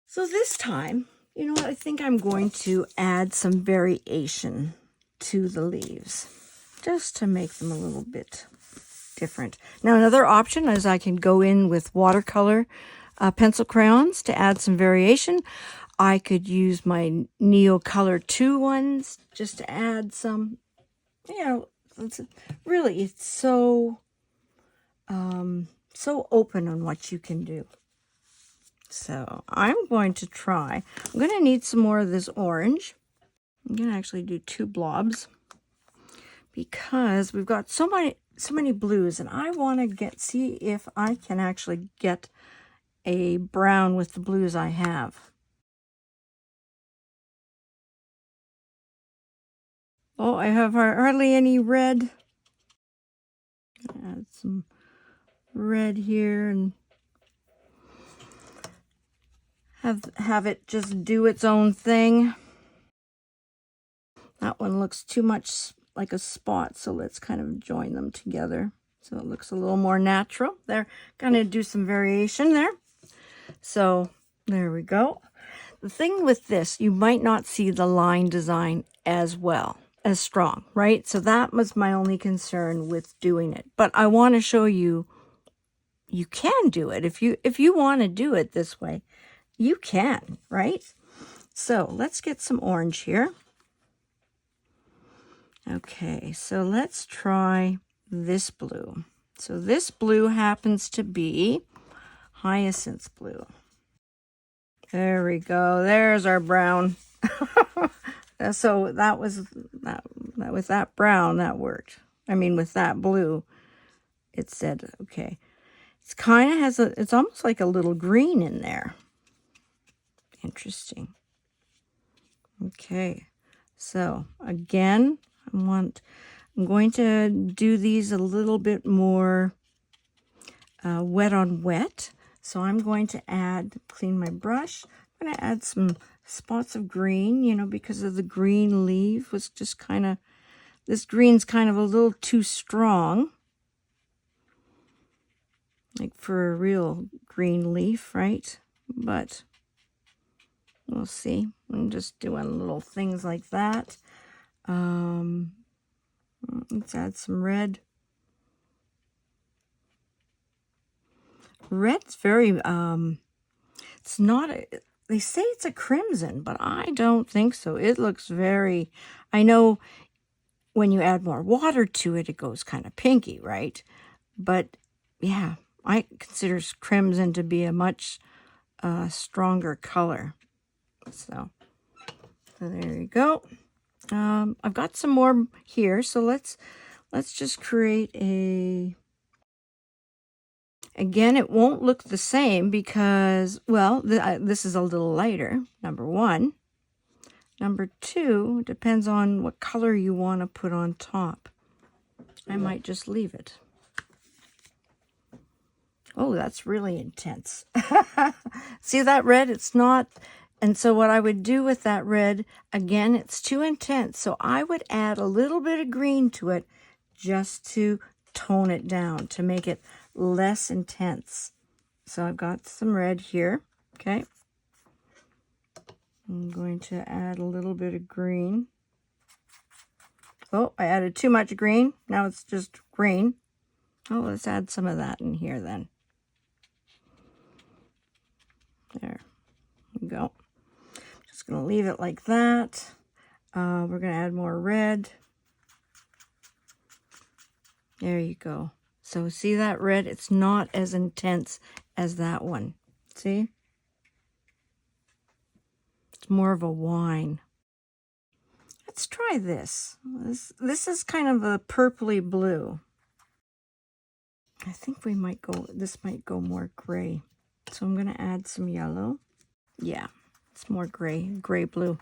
So this time, you know what, I think I'm going to add some variation to the leaves, just to make them a little bit different. Now, another option is I can go in with watercolor pencil crayons to add some variation. I could use my Neo Color 2 ones just to add some, you know, it's so so open on what you can do. So I'm going to try. I'm going to need some more of this orange. I'm going to actually do 2 blobs because we've got so many blues, and I want to see if I can actually get a brown with the blues I have. Oh, I have hardly any red. Add some red here and have it just do its own thing. That one looks too much like a spot, so let's kind of join them together so it looks a little more natural. They're going to do some variation there. So there we go. The thing with this, you might not see the line design as well, as strong, right? So that was my only concern with doing it. But I want to show you, you can do it. If you want to do it this way, you can, right? So let's get some orange here. Okay, so let's try this blue. So this blue happens to be hyacinth blue. There we go. There's our brown. So that was that with that brown, that worked. I mean, with that blue, it said, okay. It's kind of has it's almost like a little green in there. Interesting. Okay. So again, I'm going to do these a little bit more wet on wet. So I'm going to clean my brush. I'm going to add some spots of green, you know, because of the green leaf was just kind of, this green's kind of a little too strong. Like for a real green leaf, right? But we'll see. I'm just doing little things like that. Let's add some red. Red's very, it's not, they say it's a crimson, but I don't think so. It looks very, I know when you add more water to it, it goes kind of pinky, right? But yeah, I consider crimson to be a much stronger color. So there you go. I've got some more here, so let's just create a. Again, it won't look the same because, well, this is a little lighter, number 1. Number 2, depends on what color you want to put on top. I might just leave it. Oh, that's really intense. See that red? It's not. And so what I would do with that red, again, it's too intense. So I would add a little bit of green to it just to tone it down, to make it less intense. So I've got some red here. Okay. I'm going to add a little bit of green. Oh, I added too much green. Now it's just green. Oh, let's add some of that in here then. There we go. Just going to leave it like that. We're going to add more red. There you go. So see that red? It's not as intense as that one. See? It's more of a wine. Let's try this. This is kind of a purpley blue. I think this might go more gray. So I'm going to add some yellow. Yeah, it's more gray blue.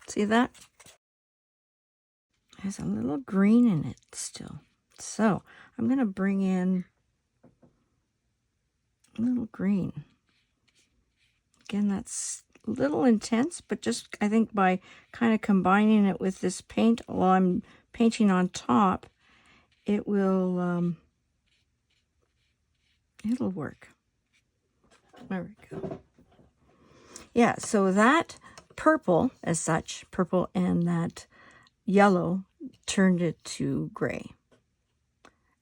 See that? There's a little green in it still. So I'm going to bring in a little green. Again, that's a little intense, but just I think by kind of combining it with this paint while I'm painting on top, it will it'll work. There we go. Yeah, so that purple as such, purple and that yellow turned it to gray.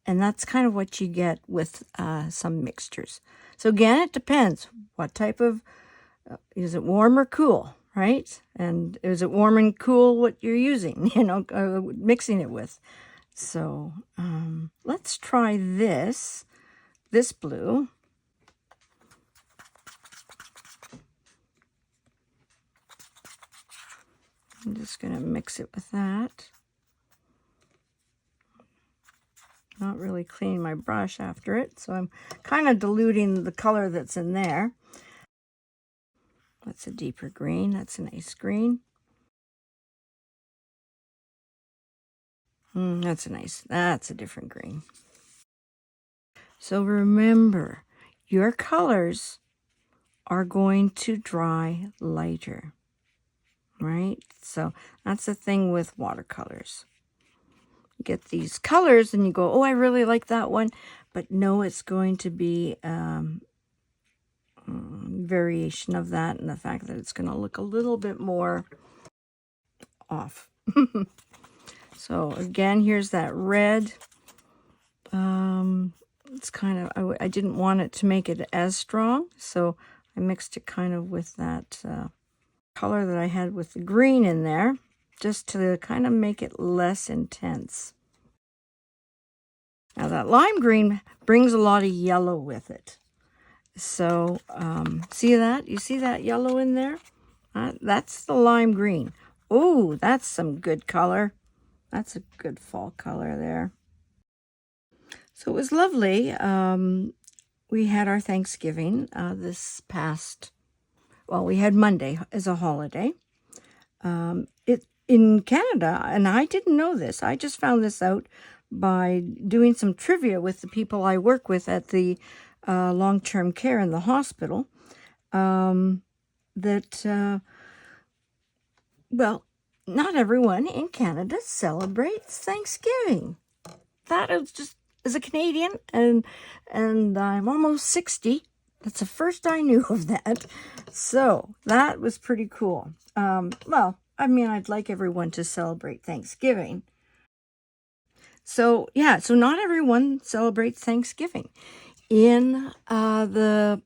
And that's kind of what you get with some mixtures. So again, it depends what type of, is it warm or cool, right? And is it warm and cool what you're using, mixing it with. So let's try this blue. I'm just going to mix it with that. Not really cleaning my brush after it, so I'm kind of diluting the color that's in there. That's a deeper green. That's a nice green. That's a different green. So remember, your colors are going to dry lighter, right? So that's the thing with watercolors. You get these colors and you go, oh, I really like that one. But no, it's going to be variation of that, and the fact that it's going to look a little bit more off. So again, here's that red. It's kind of, I didn't want it to make it as strong, so I mixed it kind of with that color that I had with the green in there, just to kind of make it less intense. Now that lime green brings a lot of yellow with it. So see that? You see that yellow in there? That's the lime green. Oh, that's some good color. That's a good fall color there. So it was lovely. We had our Thanksgiving this past, well, we had Monday as a holiday. In Canada, and I didn't know this. I just found this out by doing some trivia with the people I work with at the long-term care in the hospital. Well, not everyone in Canada celebrates Thanksgiving. That is just, as a Canadian, and I'm almost 60, that's the first I knew of that. So that was pretty cool. Well, I mean, I'd like everyone to celebrate Thanksgiving. So yeah, so not everyone celebrates Thanksgiving. In the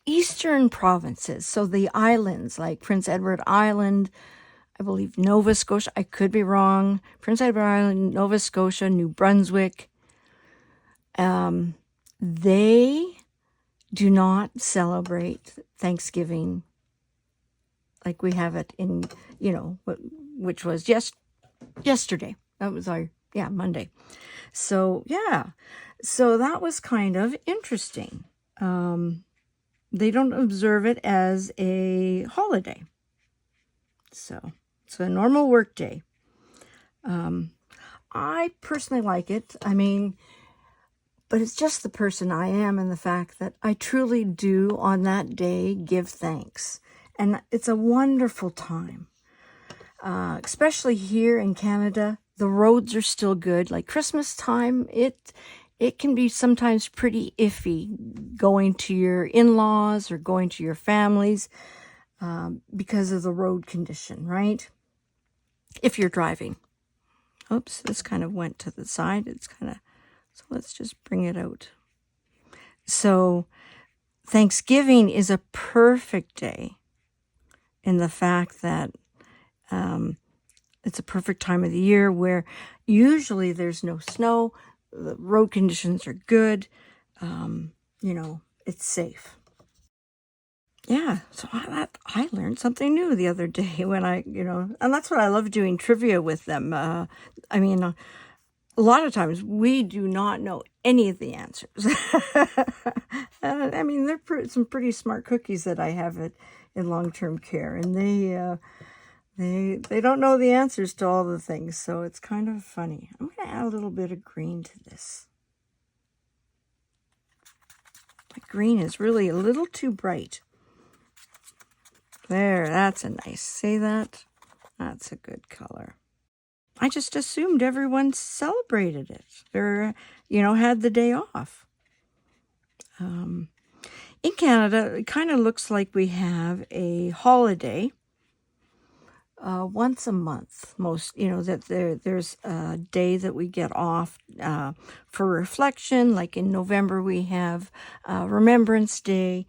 eastern provinces, so the islands like Prince Edward Island, I believe Nova Scotia, I could be wrong, Prince Edward Island, Nova Scotia, New Brunswick, they do not celebrate Thanksgiving like we have it in, which was yesterday. That was Monday. So, yeah. So that was kind of interesting. They don't observe it as a holiday. So it's a normal work day. I personally like it. I mean, but it's just the person I am, and the fact that I truly do on that day give thanks. And it's a wonderful time. Especially here in Canada, the roads are still good. Like Christmas time, it can be sometimes pretty iffy going to your in-laws or going to your families because of the road condition, right? If you're driving. Oops, this kind of went to the side. So let's just bring it out. So Thanksgiving is a perfect day in the fact that it's a perfect time of the year where usually there's no snow, the road conditions are good, it's safe. Yeah, so I learned something new the other day when and that's what I love doing trivia with them. A lot of times we do not know any of the answers. I mean, they're some pretty smart cookies that I have in long-term care, and they don't know the answers to all the things, so it's kind of funny. I'm going to add a little bit of green to this. The green is really a little too bright. There, that's a nice, see that? That's a good color. I just assumed everyone celebrated it or, had the day off. In Canada, it kind of looks like we have a holiday once a month. That there's a day that we get off for reflection. Like in November, we have Remembrance Day.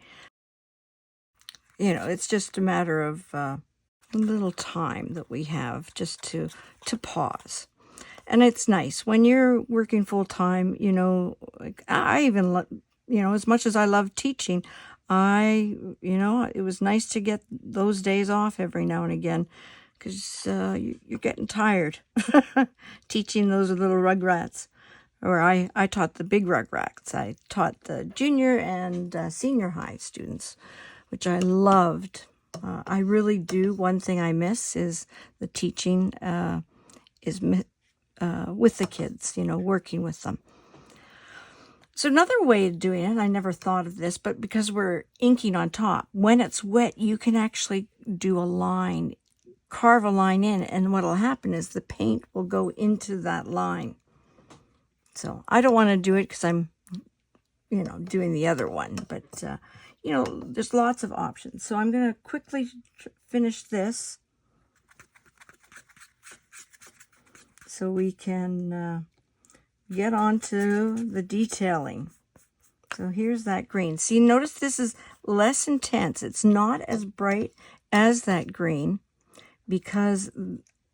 It's just a matter of a little time that we have just to pause. And it's nice when you're working full time. Like I even as much as I love teaching, it was nice to get those days off every now and again, because you're getting tired teaching those little rugrats. Or I taught the big rugrats. I taught the junior and senior high students, which I loved. I really do. One thing I miss is the teaching with the kids, working with them. So another way of doing it, I never thought of this, but because we're inking on top, when it's wet, you can actually do a line, carve a line in, and what will happen is the paint will go into that line. So I don't want to do it because I'm, doing the other one, but, there's lots of options. So I'm going to quickly finish this so we can get on to the detailing. So here's that green. See, notice this is less intense. It's not as bright as that green because,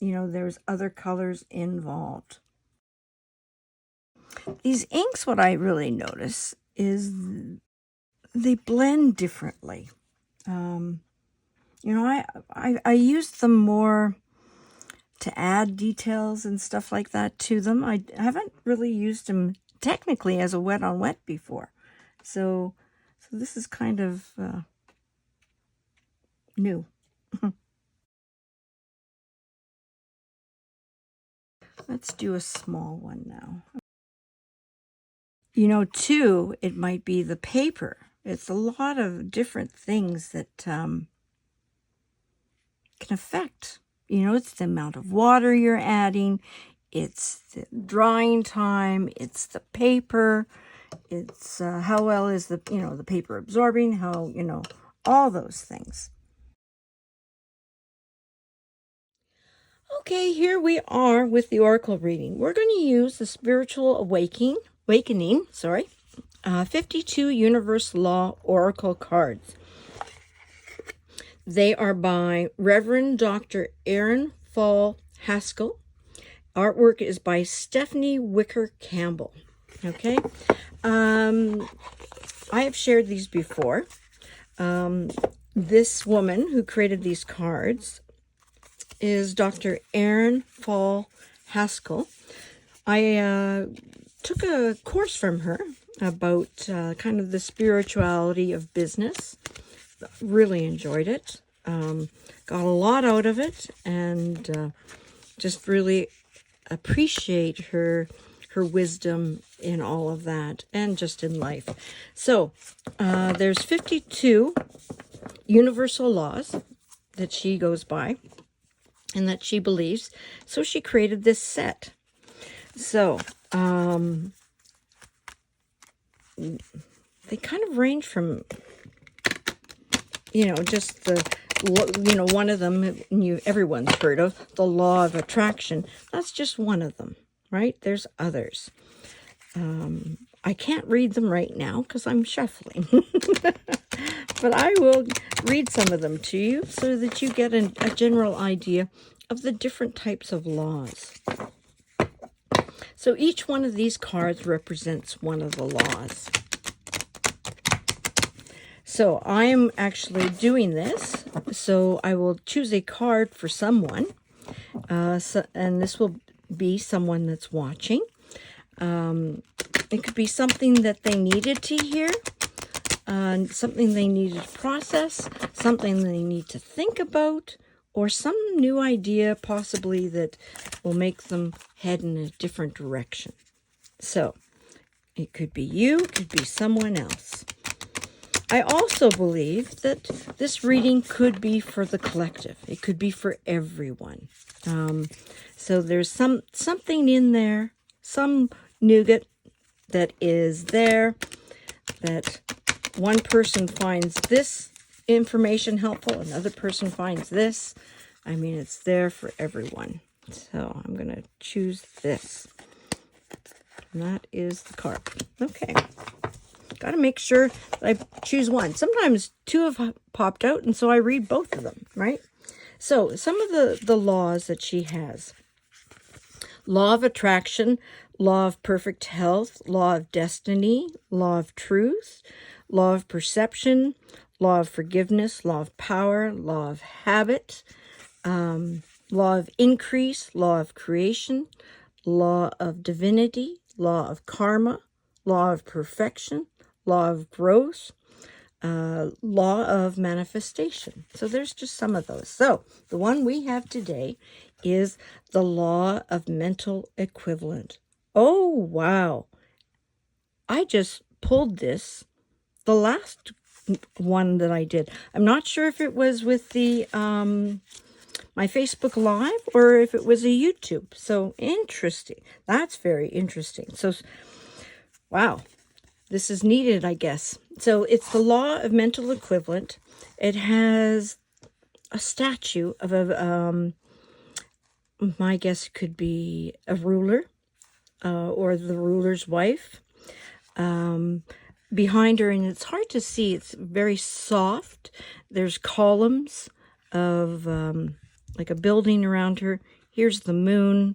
there's other colors involved. These inks, what I really notice is they blend differently. I use them more to add details and stuff like that to them. I haven't really used them technically as a wet on wet before. So this is kind of new. Let's do a small one now. Too, it might be the paper. It's a lot of different things that can affect. It's the amount of water you're adding, it's the drying time, it's the paper, it's how well is the paper absorbing, how, all those things. Okay, here we are with the oracle reading. We're going to use the Spiritual Awakening, 52 Universal Law Oracle cards. They are by Reverend Dr. Aaron Fall Haskell. Artwork is by Stephanie Wicker Campbell. Okay. I have shared these before. This woman who created these cards is Dr. Aaron Fall Haskell. I took a course from her about kind of the spirituality of business. Really enjoyed it. Got a lot out of it, and just really appreciate her wisdom in all of that, and just in life. So there's 52 universal laws that she goes by and that she believes. So she created this set. So they kind of range from, just the, one of them everyone's heard of, the law of attraction. That's just one of them, right? There's others. I can't read them right now because I'm shuffling. But I will read some of them to you so that you get a general idea of the different types of laws. So each one of these cards represents one of the laws. So I am actually doing this. So I will choose a card for someone. And this will be someone that's watching. It could be something that they needed to hear. Something they needed to process. Something they need to think about. Or some new idea possibly that will make them head in a different direction. So it could be you. It could be someone else. I also believe that this reading could be for the collective. It could be for everyone. So there's something in there, some nougat that is there, that one person finds this information helpful, another person finds this. I mean, it's there for everyone. So I'm going to choose this. And that is the card. Okay. Got to make sure that I choose one. Sometimes two have popped out, and so I read both of them, right? So some of the laws that she has. Law of attraction, law of perfect health, law of destiny, law of truth, law of perception, law of forgiveness, law of power, law of habit, law of increase, law of creation, law of divinity, law of karma, law of perfection, law of growth, law of manifestation. So there's just some of those. So the one we have today is the law of mental equivalent. Oh, wow. I just pulled this, the last one that I did. I'm not sure if it was with the my Facebook Live or if it was a YouTube. So interesting. That's very interesting. So, wow. This is needed, I guess. So it's the law of mental equivalent. It has a statue of a, my guess could be a ruler or the ruler's wife behind her. And it's hard to see. It's very soft. There's columns of like a building around her. Here's the moon.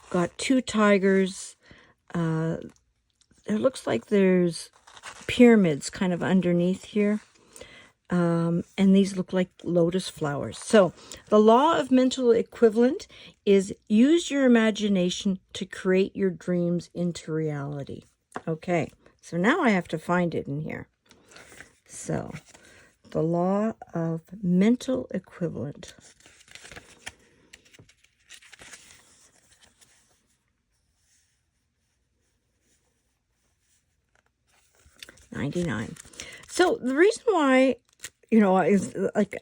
Got two tigers. It looks like there's pyramids kind of underneath here. And these look like lotus flowers. So the law of mental equivalent is use your imagination to create your dreams into reality. Okay, so now I have to find it in here. So the law of mental equivalent. $99. So the reason why, you know, is like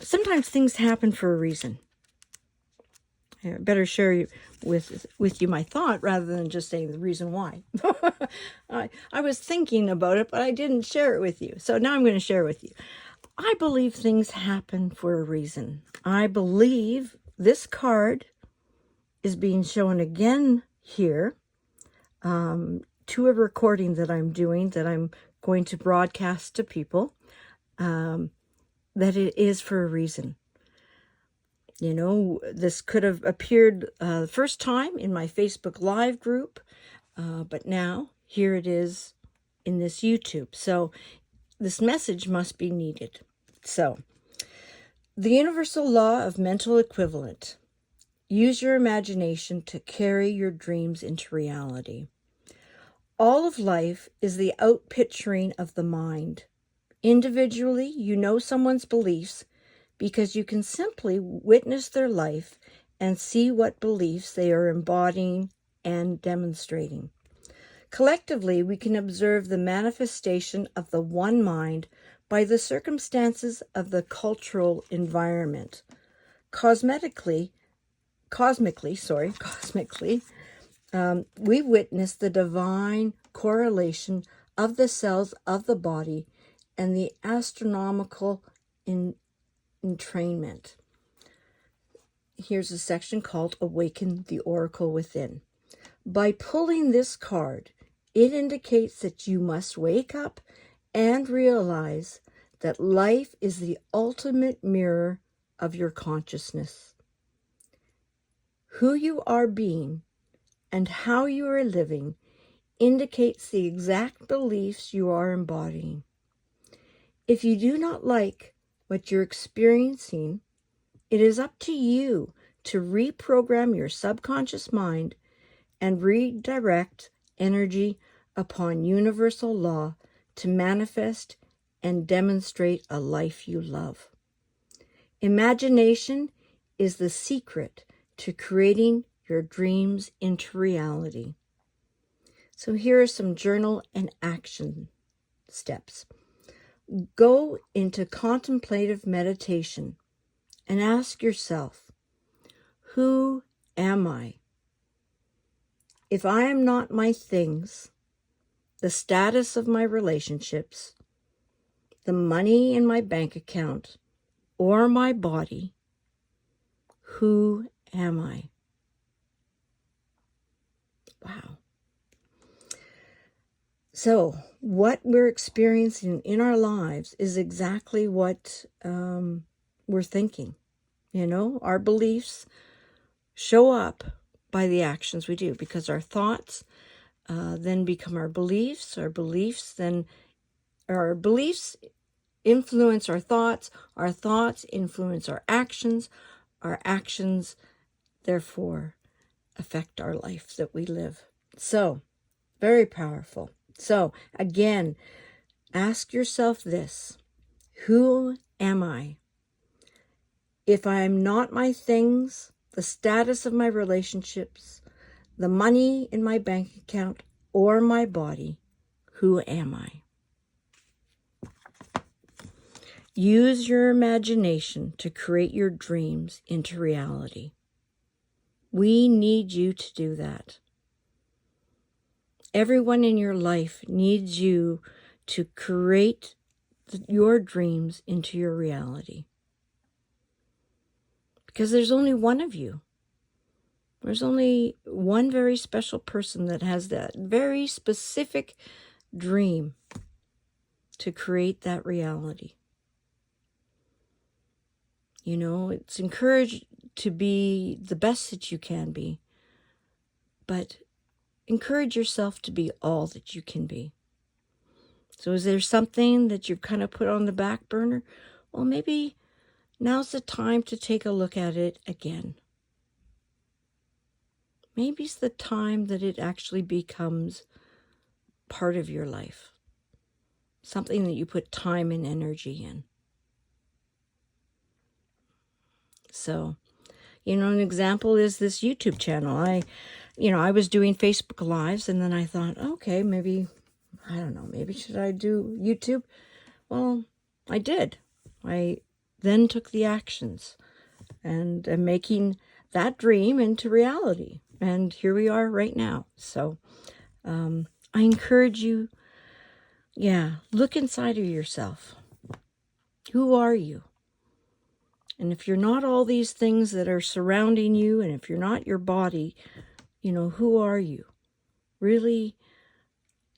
sometimes things happen for a reason. I better share with you my thought rather than just saying the reason why. I was thinking about it, but I didn't share it with you. So now I'm going to share it with you. I believe things happen for a reason. I believe this card is being shown again here. To a recording that I'm doing that I'm going to broadcast to people, that it is for a reason. You know, this could have appeared the first time in my Facebook Live group, but now here it is in this YouTube. So this message must be needed. So the universal law of mental equivalent. Use your imagination to carry your dreams into reality. All of life is the outpicturing of the mind. Individually, you know someone's beliefs because you can simply witness their life and see what beliefs they are embodying and demonstrating. Collectively, we can observe the manifestation of the one mind by the circumstances of the cultural environment. Cosmically, we witness the divine correlation of the cells of the body and the astronomical entrainment. Here's a section called Awaken the Oracle Within. By pulling this card, it indicates that you must wake up and realize that life is the ultimate mirror of your consciousness. Who you are being and how you are living indicates the exact beliefs you are embodying. If you do not like what you're experiencing, it is up to you to reprogram your subconscious mind and redirect energy upon universal law to manifest and demonstrate a life you love. Imagination is the secret to creating your dreams into reality. So here are some journal and action steps. Go into contemplative meditation and ask yourself, who am I? If I am not my things, the status of my relationships, the money in my bank account, or my body, who am I? Wow. So what we're experiencing in our lives is exactly what we're thinking. You know, our beliefs show up by the actions we do, because our thoughts then become our beliefs. Our beliefs influence our thoughts influence our actions therefore affect our life that we live. So, very powerful. So, again, ask yourself this: who am I? If I am not my things, the status of my relationships, the money in my bank account, or my body, who am I? Use your imagination to create your dreams into reality. We need you to do that. Everyone in your life needs you to create your dreams into your reality. Because there's only one of you. There's only one very special person that has that very specific dream to create that reality. You know, it's encouraged to be the best that you can be, but encourage yourself to be all that you can be. So is there something that you've kind of put on the back burner? Well, maybe now's the time to take a look at it again. Maybe it's the time that it actually becomes part of your life. Something that you put time and energy in. So, you know, an example is this YouTube channel. I was doing Facebook Lives, and then I thought, okay, maybe, I don't know, maybe should I do YouTube? Well, I did. I then took the actions, and I'm making that dream into reality. And here we are right now. So I encourage you, look inside of yourself. Who are you? And if you're not all these things that are surrounding you, and if you're not your body, you know, who are you? Really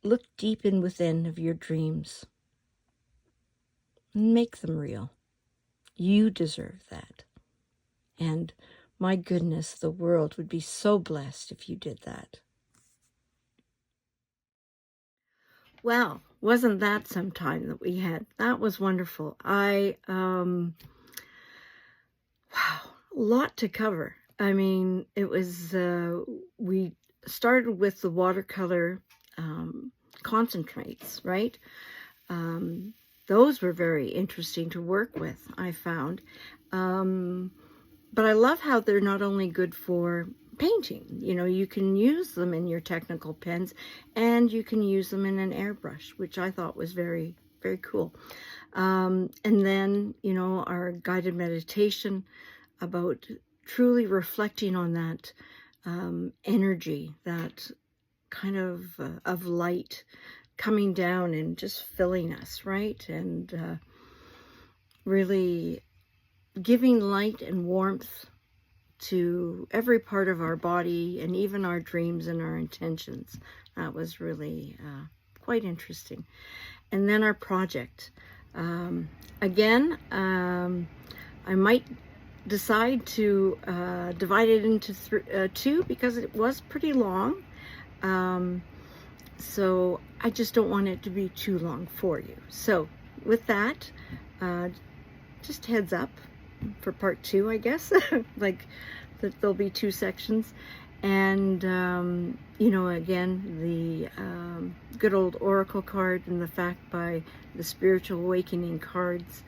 look deep in within of your dreams and make them real. You deserve that. And my goodness, the world would be so blessed if you did that. Well, wasn't that some time that we had? That was wonderful. Wow, a lot to cover. I mean, it was, we started with the watercolor concentrates, right? Those were very interesting to work with, I found. But I love how they're not only good for painting. You know, you can use them in your technical pens, and you can use them in an airbrush, which I thought was very, very cool. And then, you know, our guided meditation about truly reflecting on that energy, that kind of light coming down and just filling us, right? And really giving light and warmth to every part of our body, and even our dreams and our intentions. That was really quite interesting. And then our project. Again, I might decide to divide it into two, because it was pretty long. So I just don't want it to be too long for you. So with that, just heads up for part 2, I guess. Like that there'll be 2 sections. And you know, again, the good old oracle card and the fact by the spiritual awakening cards,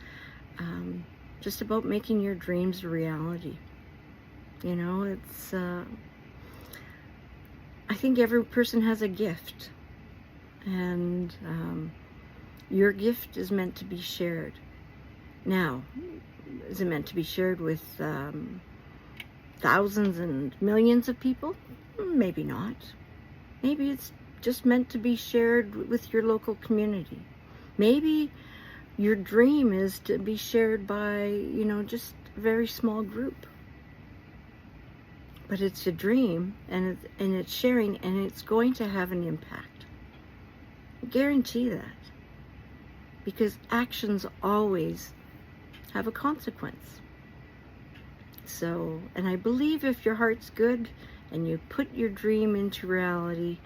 just about making your dreams a reality. You know, it's I think every person has a gift, and Your gift is meant to be shared. Now, is it meant to be shared with thousands and millions of people? Maybe not. Maybe it's just meant to be shared with your local community. Maybe your dream is to be shared by, just a very small group. But it's a dream, and it's sharing, and it's going to have an impact. I guarantee that. Because actions always have a consequence. So, and I believe if your heart's good and you put your dream into reality,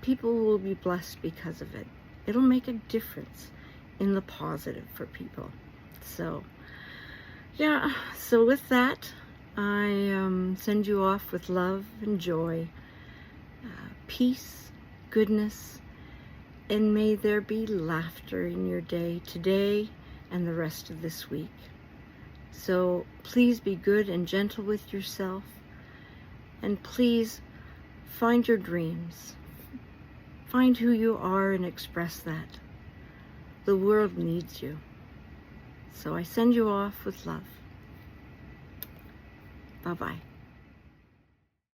people will be blessed because of it. It'll make a difference in the positive for people. So, yeah, so with that, I send you off with love and joy, peace, goodness, and may there be laughter in your day today and the rest of this week. So please be good and gentle with yourself, and please find your dreams. Find who you are and express that. The world needs you. So I send you off with love. Bye-bye.